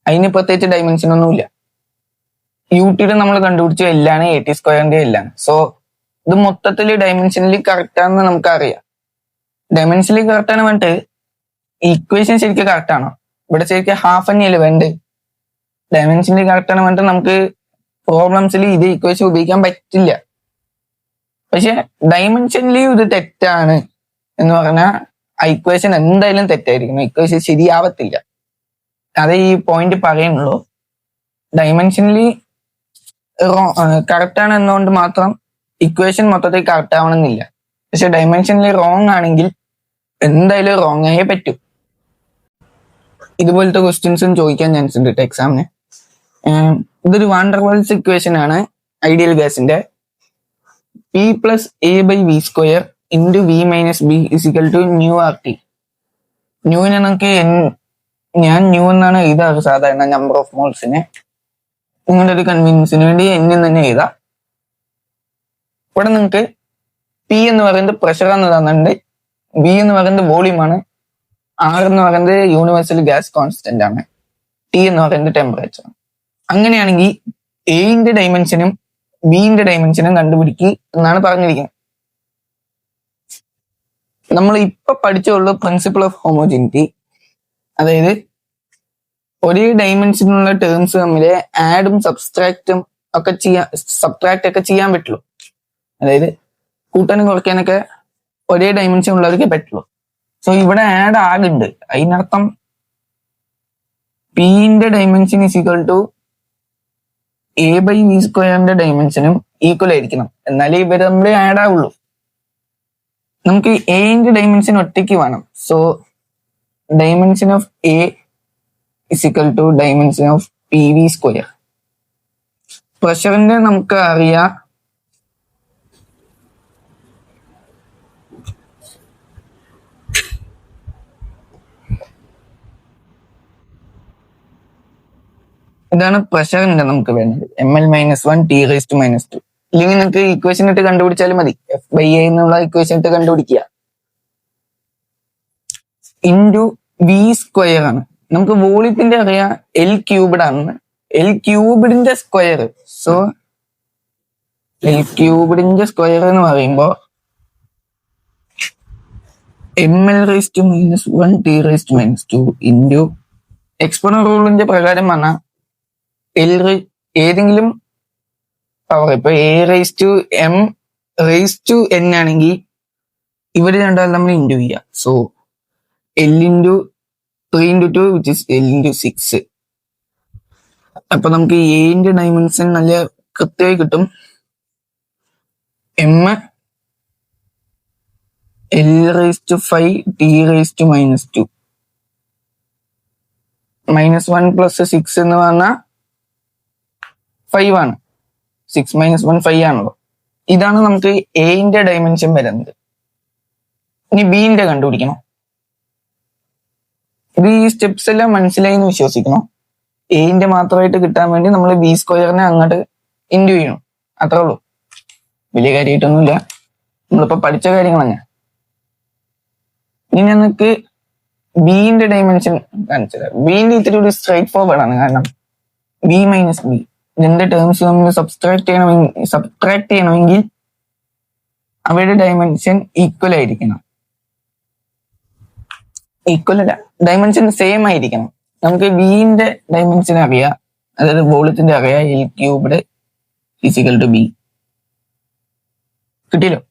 അതിന് പ്രത്യേകിച്ച് ഡയമെൻഷൻ ഒന്നുമില്ല. യൂട്ടിയുടെ നമ്മൾ കണ്ടുപിടിച്ച എല്ലാണ്, AT² എല്ലാണ്. സോ ഇത് മൊത്തത്തിൽ ഡയമെൻഷനലി കറക്റ്റ് ആണെന്ന് നമുക്കറിയാം. ഡയമെൻഷനലി കറക്റ്റ് ആണ് വേണ്ടിട്ട് ഇക്വേഷൻ ശരിക്കും കറക്റ്റ് ആണോ? ഇവിടെ ശരിക്കും ഹാഫ് തന്നെയല്ലേ വേണ്ട. ഡയമെൻഷനലി കറക്റ്റ് ആണ് വേണ്ടിട്ട് നമുക്ക് പ്രോബ്ലംസിൽ ഇത് ഇക്വേഷൻ ഉപയോഗിക്കാൻ പറ്റില്ല. പക്ഷെ ഡയമെൻഷനലി ഇത് തെറ്റാണ് എന്ന് പറഞ്ഞാൽ ആ ഇക്വേഷൻ എന്തായാലും തെറ്റായിരിക്കണം, ഇക്വേഷൻ ശരിയാവത്തില്ല. അതേ ഈ പോയിന്റ് പറയുന്നുള്ളൂ. ഡയമെൻഷനലി കറക്റ്റ് ആണ് എന്നുകൊണ്ട് മാത്രം ഇക്വേഷൻ മൊത്തത്തിൽ കറക്റ്റ് ആവണമെന്നില്ല. പക്ഷെ ഡയമെൻഷനലി റോങ് ആണെങ്കിൽ എന്തായാലും റോങ് ആയേ പറ്റൂ. ഇതുപോലത്തെ ക്വസ്റ്റ്യൻസും ചോദിക്കാൻ ചാൻസ് ഉണ്ട് കേട്ടോ എക്സാമിന്. ഇതൊരു വാൻ ഡെർ വാൾസ് ഇക്വേഷൻ ആണ് ഐഡിയൽ ഗ്യാസിന്റെ. P + A/V² × V - B = µRT. ന്യൂവിനെ നമുക്ക് ഞാൻ ന്യൂ എന്നാണ് എഴുതാറ് സാധാരണ നമ്പർ ഓഫ് മോൾസിനെ. നിങ്ങളുടെ ഒരു കൺവീനിയൻസിന് വേണ്ടി എന്ന് തന്നെ എഴുതാം. ഇവിടെ നിങ്ങൾക്ക് P എന്ന് പറയുന്നത് പ്രഷർ എന്ന് തന്നിട്ടുണ്ട്, V എന്ന് പറയുന്നത് വോളിയം ആണ്, R എന്ന് പറയുന്നത് യൂണിവേഴ്സൽ ഗ്യാസ് കോൺസ്റ്റന്റ് ആണ്, T എന്ന് പറയുന്നത് ടെമ്പറേച്ചർ. അങ്ങനെയാണെങ്കിൽ എന്റെ ഡയമെൻഷനും ബിന്റെ ഡയമെൻഷനും കണ്ടുപിടിക്കുക എന്നാണ് പറഞ്ഞിരിക്കുന്നത്. നമ്മൾ ഇപ്പൊ പഠിച്ചുള്ള പ്രിൻസിപ്പിൾ ഓഫ് ഹോമോജനിറ്റി, അതായത് ഒരേ ഡയമെൻഷനുള്ള ടേംസ് തമ്മിൽ ആഡും സബ്സ്ട്രാക്ട് ഒക്കെ ചെയ്യാൻ പറ്റുള്ളൂ. അതായത് കൂട്ടാനും കുറയ്ക്കാനൊക്കെ ഒരേ ഡയമെൻഷൻ ഉള്ളവർക്കേ പറ്റുള്ളൂ. സോ ഇവിടെ ആഡ് ആകുന്നുണ്ട്, അതിനർത്ഥം പിന്റെ dimension is equal to A by V സ്ക്വയറിന്റെ ഡയമെൻഷനും ഈക്വൽ ആയിരിക്കണം, എന്നാലേ ഇവർ തമ്മിൽ ആഡ് ആവുള്ളൂ. നമുക്ക് എന്റെ ഡയമെൻഷൻ ഒറ്റയ്ക്ക് വേണം. So dimension of A is equal to dimension of P V square. പ്രഷറിന്റെ നമുക്ക് അറിയാം ഇതാണ് പ്രഷറിന്റെ നമുക്ക് വേണ്ടത്, ml-1 T⁻². ഇല്ലെങ്കിൽ നിങ്ങൾക്ക് ഇക്വേഷൻ ഇട്ട് കണ്ടുപിടിച്ചാലും മതി, F/A എന്നുള്ള ഇക്വേഷൻ ഇട്ട് കണ്ടുപിടിക്കുക. ഇൻറ്റു വി സ്ക്വയർ ആണ്. നമുക്ക് വോളിയത്തിന്റെ അറിയാം L³ ആണ്. L³ square. So L³ square എന്ന് പറയുമ്പോ ml-1 T⁻² ഇൻറ്റു എക്സ്പോണന്റ് റൂളിന്റെ പ്രകാരം പറഞ്ഞാൽ ഏതെങ്കിലും പവർ, ഇപ്പൊ A⁻m⁴n ആണെങ്കിൽ ഇവര് രണ്ടാലും നമ്മൾ ഇൻറ്റു ചെയ്യാം. So L⁻3 × 2 which is L⁻6. അപ്പൊ നമുക്ക് എന്റെ ഡയമെൻഷൻ നല്ല കൃത്യമായി കിട്ടും. ml⁵ T⁻². -1 + 6 എന്ന് പറഞ്ഞാൽ 5 ആണ്. 6 - 1 5 ആണല്ലോ. ഇതാണ് നമുക്ക് എന്റെ ഡയമെൻഷൻ വരുന്നത്. ഇനി ബിന്റെ കണ്ടുപിടിക്കണം. ഇത് ഈ സ്റ്റെപ്സ് എല്ലാം മനസ്സിലായി എന്ന് വിശ്വസിക്കണം. എന്റെ മാത്രമായിട്ട് കിട്ടാൻ വേണ്ടി നമ്മൾ ബി സ്ക്വയറിനെ അങ്ങോട്ട് ഇൻറ്റു ചെയ്യണം, അത്രേ ഉള്ളൂ. വലിയ കാര്യമായിട്ടൊന്നുമില്ല, നമ്മളിപ്പോ പഠിച്ച കാര്യങ്ങളാണ്. ഇനി നമുക്ക് ബിന്റെ ഡയമെൻഷൻ കാണിച്ചത്. ബിന്റെ ഇത്തിരി ഒരു സ്ട്രൈറ്റ് ഫോർവേഡ് ആണ്, കാരണം ബി മൈനസ് ബി ഇതിന്റെ ടേംസ് നമ്മൾ സബ്ട്രാക്ട് ചെയ്യണമെങ്കിൽ അവയുടെ ഡയമെൻഷൻ ഈക്വൽ ആയിരിക്കണം. ഈക്വൽ അല്ല, ഡയമെൻഷൻ സെയിം ആയിരിക്കണം. നമുക്ക് ബിന്റെ ഡയമെൻഷൻ അറിയാം, അതായത് വോളിയത്തിന്റെ അറിയാം L³ = B. കിട്ടിയല്ലോ.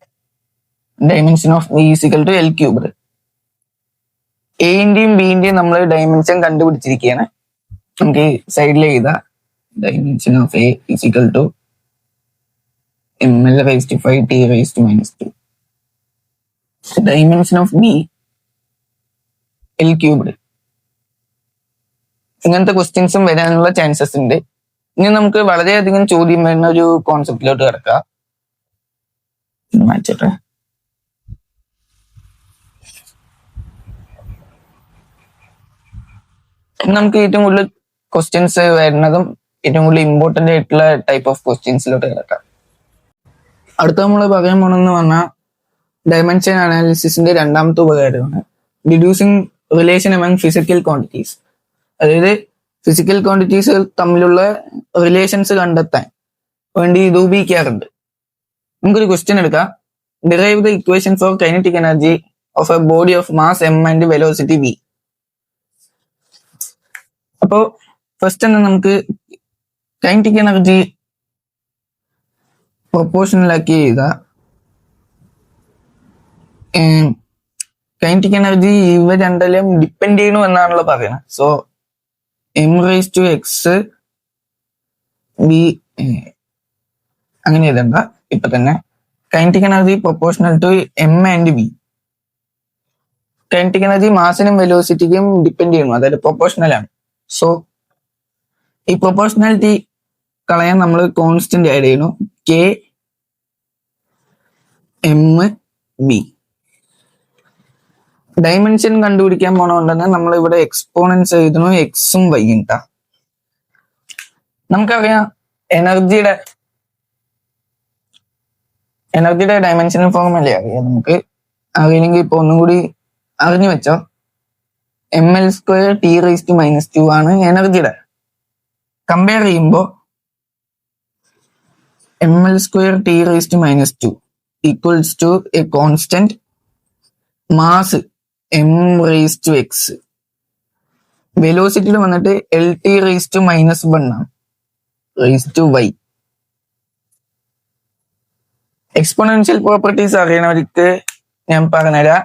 Dimension of B = L³. എന്റെയും ബിന്റെയും നമ്മൾ ഡയമെൻഷൻ കണ്ടുപിടിച്ചിരിക്കുകയാണ്. നമുക്ക് സൈഡിൽ എഴുതാം. Dimension of A is equal to ml⁵ T⁻². Dimension of B L³. ഇങ്ങനത്തെ ക്വസ്റ്റ്യൻസും വരാനുള്ള ചാൻസസ് ഉണ്ട്. ഇനി നമുക്ക് വളരെയധികം ചോദ്യം വരുന്ന ഒരു കോൺസെപ്റ്റിലോട്ട് കിടക്കാം. മാറ്റട്ടെ. നമുക്ക് ഏറ്റവും കൂടുതൽ ക്വസ്റ്റ്യൻസ് വരുന്നതും ഏറ്റവും കൂടുതൽ ഇമ്പോർട്ടന്റ് ആയിട്ടുള്ള ടൈപ്പ് ഓഫ് ക്വസ്റ്റ്യൻസിലോട്ട് കിടക്കാം. അടുത്ത നമ്മൾ പറയാൻ പോണെന്ന് പറഞ്ഞാൽ ഡയമെൻഷൻ അനാലിസിസിന്റെ രണ്ടാമത്തെ ഉപകാരമാണ് ഡിഡ്യൂസിങ് റിലേഷൻ എമംഗ് ഫിസിക്കൽ ക്വാണ്ടിറ്റീസ്. അതായത് ഫിസിക്കൽ ക്വാണ്ടിറ്റീസ് തമ്മിലുള്ള റിലേഷൻസ് കണ്ടെത്താൻ വേണ്ടി ഇത് ഉപയോഗിക്കാറുണ്ട്. നമുക്കൊരു ക്വസ്റ്റ്യൻ എടുക്കാം. Derive the equation for kinetic energy of A body of mass m and velocity v. അപ്പോ ഫസ്റ്റ് തന്നെ നമുക്ക് കൈനറ്റിക് എനർജി പ്രൊപ്പോർഷണൽ ആക്കി എഴുതാം. കൈനറ്റിക് എനർജി ഇവ രണ്ടിലും ഡിപ്പെൻഡ് ചെയ്യണു എന്നാണല്ലോ പറയുന്നത്. സോ m⁵x b അങ്ങനെ എഴുതണ്ട. ഇപ്പൊ തന്നെ kinetic energy proportional to m and v. Kinetic energy മാസിനും വെലോസിറ്റിക്കും ഡിപ്പെൻഡ് ചെയ്യുന്നു, അതായത് പ്രൊപ്പോർഷണൽ ആണ്. സോ ഈ പ്രൊപ്പോർഷണാലിറ്റി കളയാൻ നമ്മൾ കോൺസ്റ്റന്റ് ആഡ് ചെയ്യുന്നു, k m b. ഡയമെൻഷൻ കണ്ടുപിടിക്കാൻ പോണോണ്ടെന്ന് നമ്മൾ ഇവിടെ എക്സ്പോണൻസ് എഴുതുന്നു, എക്സും വൈയും. നമുക്കറിയാം എനർജിയുടെ ഡയമെൻഷനൽ ഫോർമുല അറിയാം. നമുക്ക് അറിയില്ലെങ്കിൽ ഇപ്പൊ ഒന്നും കൂടി അറിഞ്ഞു വെച്ചോ. ml² T⁻² ആണ് എനർജിയുടെ. കമ്പയർ ചെയ്യുമ്പോൾ ml square t raised to minus 2 equals to a constant mass m raised to x. വെലോസിറ്റിയിൽ വന്നിട്ട് L T raise to minus 1 ആണ്, raise to y. Exponential properties അറിയണവർക്ക് ഞാൻ പറഞ്ഞുതരാം.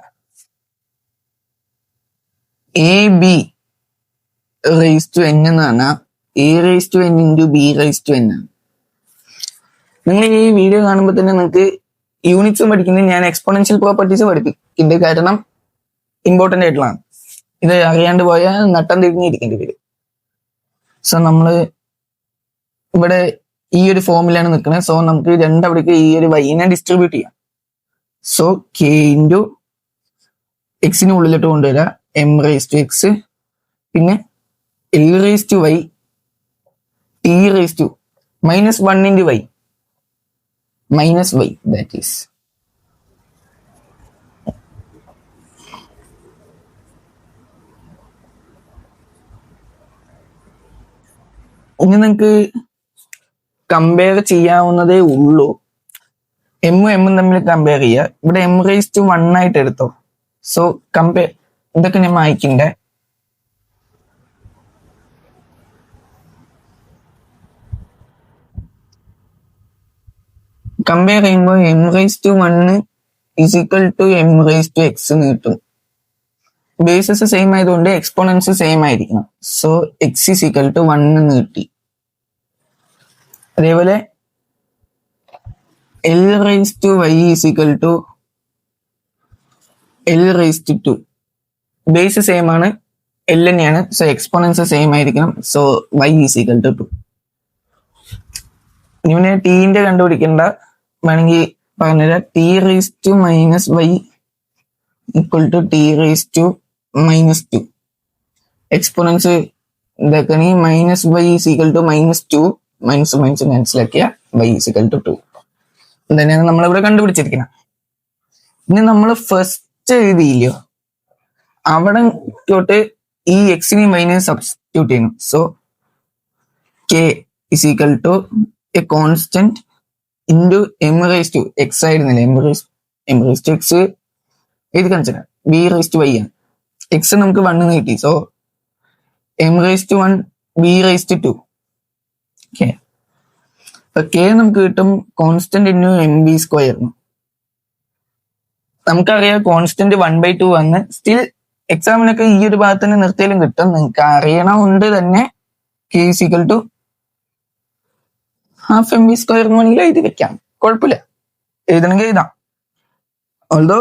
A B raise to N എന്ന് പറഞ്ഞാൽ A raise to N into B raise to N ആണ്. നിങ്ങൾ ഈ വീഡിയോ കാണുമ്പോൾ തന്നെ നിങ്ങൾക്ക് യൂണിറ്റ്സും പഠിക്കുന്നത് ഞാൻ എക്സ്പോണൻഷ്യൽ പ്രോപ്പർട്ടീസ് പഠിപ്പിക്കുന്നുണ്ട്. കാരണം ഇമ്പോർട്ടൻ്റ് ആയിട്ടുള്ളതാണ്. ഇത് അറിയാണ്ട് പോയാൽ നട്ടം തിരിഞ്ഞിരിക്കേണ്ടി വരും. സോ നമ്മൾ ഇവിടെ ഈ ഒരു ഫോമിലാണ് നിൽക്കുന്നത്. സോ നമുക്ക് രണ്ടവിടേക്ക് ഈ ഒരു വൈനെ ഡിസ്ട്രിബ്യൂട്ട് ചെയ്യാം. സോ കെ ഇൻറ്റു എക്സിന് ഉള്ളിലോട്ട് കൊണ്ടുവരാം, എം റേസ് ടു എക്സ്, പിന്നെ L raise to Y T raise to minus 1 into Y minus y, that is. ഇനി നിങ്ങൾക്ക് കമ്പയർ ചെയ്യാവുന്നതേ ഉള്ളൂ. എമ്മും എമ്മും തമ്മിൽ കമ്പയർ ചെയ്യുക. ഇവിടെ എം റേസ് ടു 1 ആയിട്ട് എടുത്തോ. സോ കമ്പയർ ഇതൊക്കെ ഞാൻ വായിക്കണ്ടേ. കമ്പയർ ചെയ്യുമ്പോൾ M raise to 1 is equal to M raise to X എന്ന് കിട്ടും. ബേസസ് സെയിം ആയതുകൊണ്ട് എക്സ്പോണൻസ് സെയിം ആയിരിക്കണം. So X is equal to 1 എന്ന് കിട്ടി. അതേപോലെ L raise to Y is equal to L raise to 2. Base same ആണ്, എൽ തന്നെയാണ്. സോ എക്സ്പോണൻസ് സെയിം ആയിരിക്കണം. So Y is equal to 2. ഇവനെ ടീന്റെ കണ്ടുപിടിക്കേണ്ട, വേണമെങ്കിൽ പറഞ്ഞുതരാം. T raise to minus Y equal to T raise to minus 2. Exponents ഇതാക്കണെങ്കിൽ minus Y is equal to minus 2, minus minus മനസ്സിലാക്കിയ വൈ ഈസ് ഈക്വൽ ടു 2. തന്നെയാണ് നമ്മളിവിടെ കണ്ടുപിടിച്ചിരിക്കുന്നത്. ഇനി നമ്മൾ ഫസ്റ്റ് എഴുതിയില്ലോ, അവിടെ തൊട്ട് ഈ എക്സിനെയും വൈനെയും സബ്സ്റ്റിറ്റ്യൂട്ട് ചെയ്യണം. So K is equal to a constant into M raise to X ആയിരുന്നില്ല, എം റേസ് ടു എക്സ് ഇത് consider B raise to Y ആണ്. എക്സ് നമുക്ക് 1 കിട്ടി. So M raise to 1 B raise to 2. Okay, അപ്പൊ കെ നമുക്ക് കിട്ടും constant into M B square. നമുക്കറിയാം കോൺസ്റ്റന്റ് 1/2 വന്ന് സ്റ്റിൽ എക്സാമിനൊക്കെ ഈ ഒരു ഭാഗത്ത് തന്നെ നിർത്തിയാലും കിട്ടും. നിങ്ങൾക്ക് അറിയണമുണ്ട് തന്നെ K is equal to half M B square എന്ന് വേണമെങ്കിൽ എഴുതി വെക്കാം, കുഴപ്പമില്ല. എഴുതണമെങ്കിൽ എഴുതാം. ഓൾദോ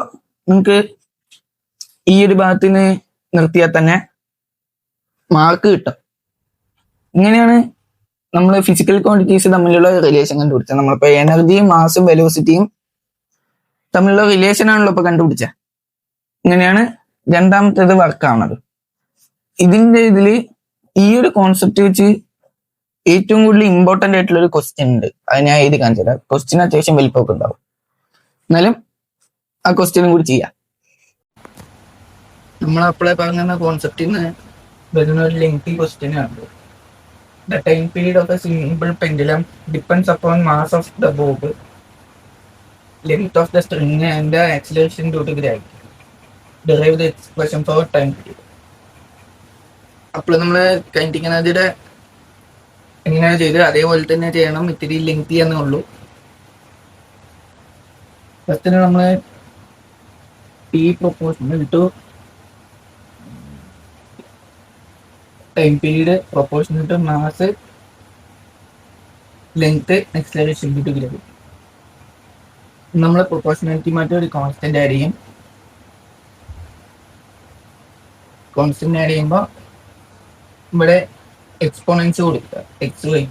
നിങ്ങൾക്ക് ഈ ഒരു ഭാഗത്തിന് നിർത്തിയാൽ തന്നെ മാർക്ക് കിട്ടും. ഇങ്ങനെയാണ് നമ്മൾ ഫിസിക്കൽ ക്വാണ്ടിറ്റീസ് തമ്മിലുള്ള റിലേഷൻ കണ്ടുപിടിച്ചത്. നമ്മളിപ്പോ എനർജിയും മാസും വെലോസിറ്റിയും തമ്മിലുള്ള റിലേഷൻ ആണല്ലോ ഇപ്പൊ കണ്ടുപിടിച്ചത്. ഇങ്ങനെയാണ് രണ്ടാമത്തേത് വർക്ക് ആവുന്നത്. ഇതിന്റെ ഇതില് ഈ ഒരു കോൺസെപ്റ്റ് വെച്ച് ഏറ്റവും കൂടുതൽ ഇമ്പോർട്ടന്റ് ആയിട്ടുള്ള ഒരു ക്വസ്റ്റ്യൻ ഉണ്ട്. അത് ഞാൻ എഴുതി കാണിച്ചു തരാം. ക്വസ്റ്റ്യൻ അത്യാവശ്യം വലിപ്പമൊക്കെ ഉണ്ടാവും, എന്നാലും ആ ക്വസ്റ്റ്യനും കൂടി ചെയ്യാം. നമ്മൾ അപ്പോഴേ പറഞ്ഞ കോൺസെപ്റ്റിൽ നിന്ന് വരുന്ന ഒരു ലെങ്തി ക്വസ്റ്റ്യൻ ആണ്. The time period of a simple pendulum depends upon mass of the bob, length of the string and the acceleration due to gravity. Derive the expression for time period. അപ്പോൾ നമ്മൾ കൈൻഡിങ്ങനതിയുടെ എങ്ങനെയാണ് ചെയ്തത് അതേപോലെ തന്നെ ചെയ്യണം. ഇത്തിരി ലെങ്തി എന്നേ ഉള്ളൂ. ഫസ്റ്റിന് നമ്മൾ T proportional to time period proportional to mass length acceleration due to gravity. നമ്മൾ പ്രൊപ്പോർഷണാലിറ്റി മാറ്റി ഒരു കോൺസ്റ്റന്റ് ആഡ് ചെയ്യും. കോൺസ്റ്റന്റ് ആഡ് ചെയ്യുമ്പോൾ ഇവിടെ എക്സ്പോണൻസ് കൊടുക്കുക, എക്സ് വൈ.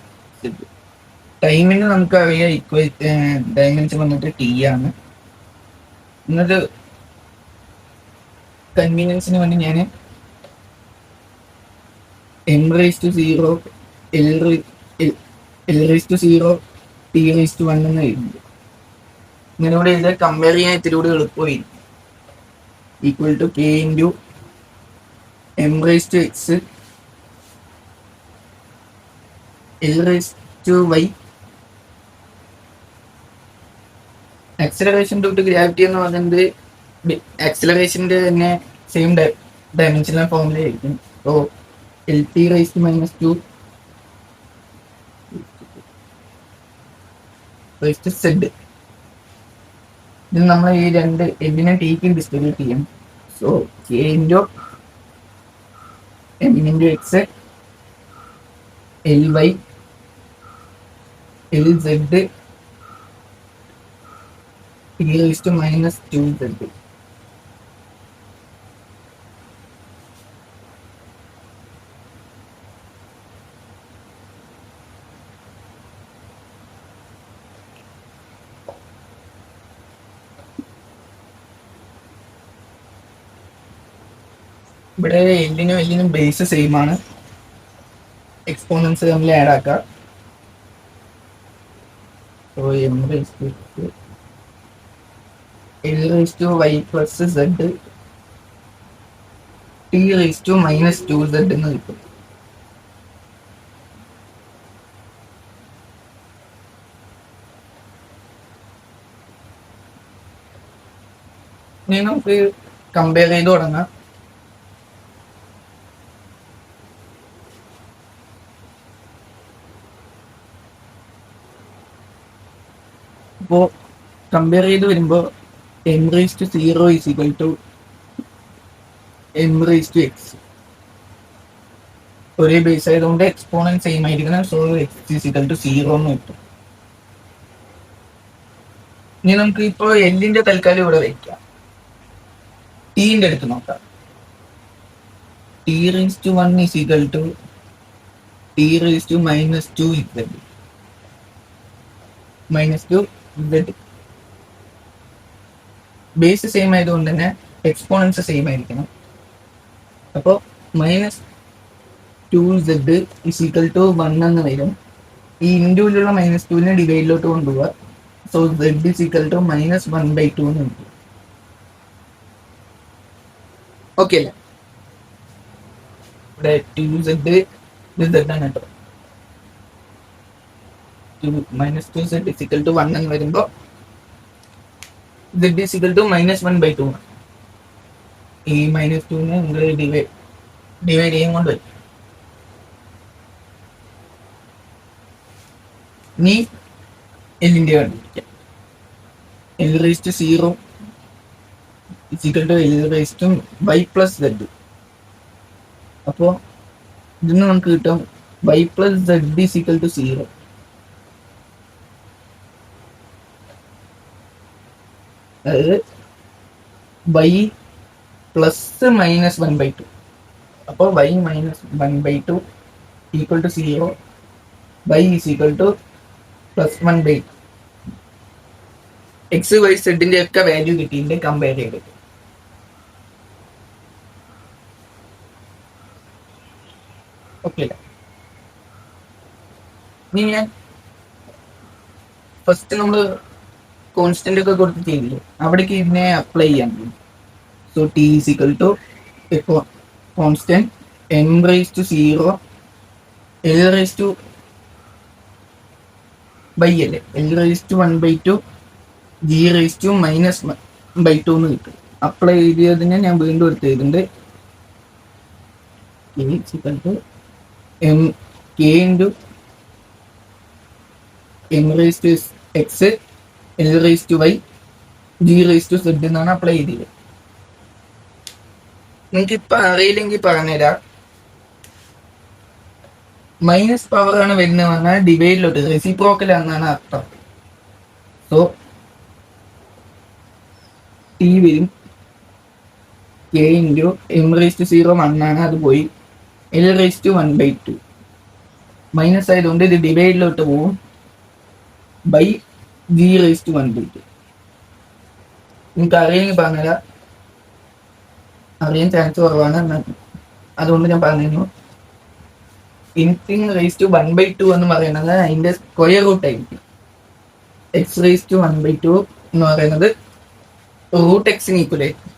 ടൈമിന് നമുക്കറിയാം ഡയമെൻഷൻ വന്നിട്ട് ടി ആണ്. എന്നിട്ട് കൺവീനിയൻസിന് വേണ്ടി ഞാൻ M raise to 0 L raise to 0 T raise to 1 എന്ന് എഴുതുന്നത്. ഇങ്ങനെ കൂടെ ഇത് കമ്പയർ ചെയ്യാൻ ഇത്തിരി കൂടി എളുപ്പമായി. Equal to K into M raise to X L raise to Y acceleration to gravity എന്ന് പറയുന്നത് ആക്സിലറേഷൻ്റെ തന്നെ സെയിം ഡയമെൻഷനൽ ഫോമിലായിരിക്കും. So L T rise minus to Z. ഇത് നമ്മൾ ഈ രണ്ട് എല്ലിനെ ടീക്കും ഡിസ്ട്രിബ്യൂട്ട് ചെയ്യും. So K into M into X L Y L Z T rice to minus to Z. ഇവിടെ എല്ലിനും എല്ലിനും ബേസ് സെയിം ആണ്. എക്സ്പോണൻസ് തമ്മിൽ ആഡ് ആക്കാം. So M raise to L rice to Y plus Z T rice to minus to Z എന്ന് കിട്ടും. ഇനി നമുക്ക് കമ്പയർ ചെയ്ത് തുടങ്ങാം. അപ്പോൾ കമ്പയർ ചെയ്ത് വരുമ്പോൾ M rice to 0 is equal to M rice to X. ഒരേ ബേസ് ആയതുകൊണ്ട് എക്സ്പോണൻറ്റ് സെയിം ആയിരിക്കണം. So X is equal to 0 എന്ന് കിട്ടും. ഇനി നമുക്ക് ഇപ്പോൾ എല്ലിന്റെ തൽക്കാലം ഇവിടെ വയ്ക്കാം. ടീന്റെ അടുത്ത് നോക്കാം. T rice to 1 is equal to T rice to minus 2 equal minus 2 z. Base same ആയതുകൊണ്ട് തന്നെ എക്സ്പോണൻസ് സെയിം ആയിരിക്കണം. അപ്പോൾ minus 2z is equal to 1 എന്ന് വരും. ഈ ഇൻഡുവിലുള്ള മൈനസ് 2നെ ഡിവൈഡിലോട്ട് കൊണ്ടുപോവുക. So z is equal to minus 1/2 എന്ന് കിട്ടും. ഓക്കെ അല്ലേ? ഇവിടെ 2z ഇത് z ആണ് കേട്ടോ. Minus 2z is equal to 1 എന്ന് വരുമ്പോൾ z is equal to minus 1/2. ഈ മൈനസ് 2നെ നിങ്ങൾ ഡിവൈഡ് ചെയ്യാൻ കൊണ്ട് വരും. ഇനി എല്ലിൻ്റെ കണ്ടുപിടിക്കാം. L rice to 0 is equal to L rice to y plus z. അപ്പോൾ ഇതിന് നമുക്ക് കിട്ടും y plus z is equal to 0. അതായത് y പ്ലസ് മൈനസ് 1/2. അപ്പോൾ y minus 1/2 equal to 0. y is equal to plus 1/2. X Y സെഡിന്റെ ഒക്കെ വാല്യൂ കിട്ടിയിട്ട് കമ്പയർ ചെയ്തിട്ട് ഓക്കെ. ഇനി ഞാൻ ഫസ്റ്റ് നമ്മൾ കോൺസ്റ്റന്റ് ഒക്കെ കൊടുത്ത് ചെയ്തില്ലേ, അവിടേക്ക് ഇതിനെ അപ്ലൈ ചെയ്യാൻ പറ്റും. So T is equal to constant M rice to 0 L rice to by അല്ലേ, L rice to 1/2 G rice to minus 1/2 എന്ന് കിട്ടും. അപ്ലൈ ചെയ്തതിനെ ഞാൻ വീണ്ടും എടുത്ത് ചെയ്തിട്ടുണ്ട്. M K into M rice to X L rice to Y G rice to Z എന്നാണ് അപ്ലൈ ചെയ്തത്. നിങ്ങൾക്ക് ഇപ്പൊ അറിയില്ലെങ്കിൽ പറഞ്ഞുതരാം. മൈനസ് പവർ ആണ് വരുന്നത് പറഞ്ഞാൽ ഡിവൈഡിലോട്ട് റെസിപ്രോക്കൽ എന്നാണ് അർത്ഥം. സോ ടി വരും K into M rice to 0 1 ആണ്, അത് പോയി. എൽ റൈസ് ടു 1/2 മൈനസ് ആയതുകൊണ്ട് ഇത് ഡിവൈഡിലോട്ട് പോവും. By G rice to 1/2. നിങ്ങൾക്ക് അറിയെങ്കിൽ പറഞ്ഞുതരാം, അറിയാൻ ചാൻസ് കുറവാണ്, അതുകൊണ്ട് ഞാൻ പറഞ്ഞു. എനിത്തിങ് റൈസ് ടു 1/2 എന്ന് പറയുന്നത് അതിന്റെ സ്ക്വയർ റൂട്ട് ആയിരിക്കും. എക്സ് റൈസ് ടു 1/2 എന്ന് പറയുന്നത് റൂട്ട് എക്സിന് ഈക്വൽ ആയിരിക്കും.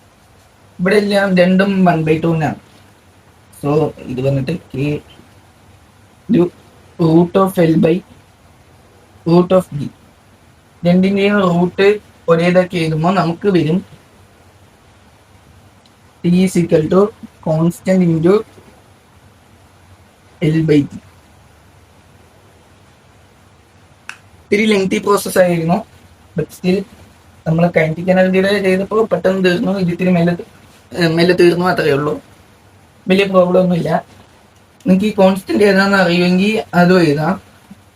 ഇവിടെ എല്ലാം രണ്ടും 1/2 സോ ഇത് വന്നിട്ട് K root of L by root of G. രണ്ടിൻ്റെയും റൂട്ട് ഒരേതൊക്കെ എഴുതുമ്പോൾ നമുക്ക് വരും T is equal to constant into L/T. ഇത്തിരി ലെങ്തി പ്രോസസ് ആയിരുന്നു, ബട്ട് സ്റ്റിൽ നമ്മൾ കൈനറ്റിക് എനർജിയുടെ ചെയ്തപ്പോൾ പെട്ടെന്ന് തീർന്നു. ഇത് ഇത്തിരി മെല്ലെ തീർന്നു, അത്രയേ ഉള്ളൂ. വലിയ പ്രോബ്ലം ഒന്നുമില്ല. നിങ്ങൾക്ക് ഈ കോൺസ്റ്റന്റ് ഏതാണെന്ന് അറിയുമെങ്കിൽ അതും എഴുതാം.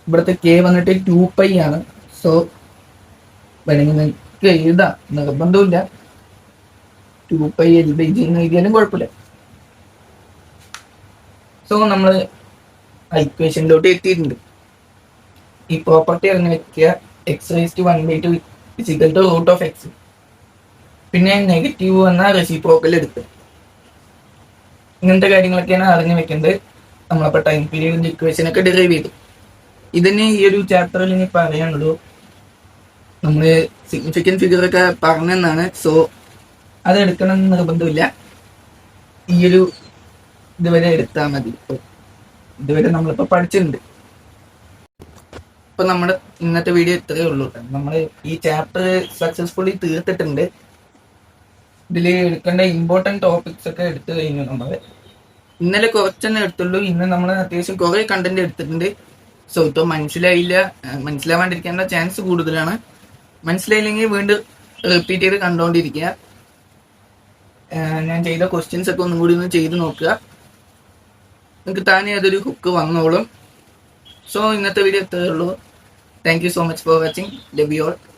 ഇവിടുത്തെ കെ വന്നിട്ട് 2π ആണ്. സോ വേണമെങ്കിൽ നിങ്ങൾക്ക് എഴുതാം, നിർബന്ധമില്ല. 2π L/T എന്ന് എഴുതിയാലും കുഴപ്പമില്ല. സോ നമ്മൾ ഇക്വേഷനിലോട്ട് എത്തിയിട്ടുണ്ട്. ഈ പ്രോപ്പർട്ടി അറിഞ്ഞു വെക്കുക, x⁻²= √(x). പിന്നെ നെഗറ്റീവ് വന്ന റെസിപ്രോക്കൽ എടുത്ത്, ഇങ്ങനത്തെ കാര്യങ്ങളൊക്കെയാണ് അറിഞ്ഞു വെക്കേണ്ടത്. നമ്മളപ്പോൾ ടൈം പീരീഡിന്റെ ഇക്വേഷൻ ഒക്കെ ഡിറൈവ് ചെയ്തു. ഇതിന് ഈ ഒരു ചാപ്റ്ററിൽ ഇനി പറയാനുള്ളൂ. നമ്മൾ സിഗ്നിഫിക്കൻറ്റ് ഫിഗർ ഒക്കെ പറഞ്ഞെന്നാണ്. സോ അത് എടുക്കണം എന്ന് നിർബന്ധമില്ല. ഈ ഒരു ഇതുവരെ എടുത്താൽ മതി. ഇതുവരെ നമ്മളിപ്പോൾ പഠിച്ചിട്ടുണ്ട്. ഇപ്പൊ നമ്മുടെ ഇന്നത്തെ വീഡിയോ ഇത്രയേ ഉള്ളൂ. നമ്മൾ ഈ ചാപ്റ്റർ സക്സസ്ഫുള്ളി തീർത്തിട്ടുണ്ട്. ഇതിൽ എടുക്കേണ്ട ഇമ്പോർട്ടൻറ്റ് ടോപ്പിക്സ് ഒക്കെ എടുത്തു കഴിഞ്ഞു. നമ്മൾ ഇന്നലെ കുറച്ചെണ്ണം എടുത്തുള്ളൂ. ഇന്ന് നമ്മൾ അത്യാവശ്യം കുറേ കണ്ടന്റ് എടുത്തിട്ടുണ്ട്. സോ ഇപ്പോൾ മനസ്സിലാവാണ്ടിരിക്കാനുള്ള ചാൻസ് കൂടുതലാണ്. മനസ്സിലായില്ലെങ്കിൽ വീണ്ടും റിപ്പീറ്റ് ചെയ്ത് കണ്ടുകൊണ്ടിരിക്കുക. ഞാൻ ചെയ്ത ക്വസ്റ്റ്യൻസ് ഒക്കെ ഒന്നും കൂടി ഒന്ന് ചെയ്ത് നോക്കുക. നിങ്ങൾക്ക് താനേ അതൊരു ഹുക്ക് വന്നോളും. സോ ഇന്നത്തെ വീഡിയോ ഇത്രയേ ഉള്ളൂ. Thank you so much for watching. Love you all.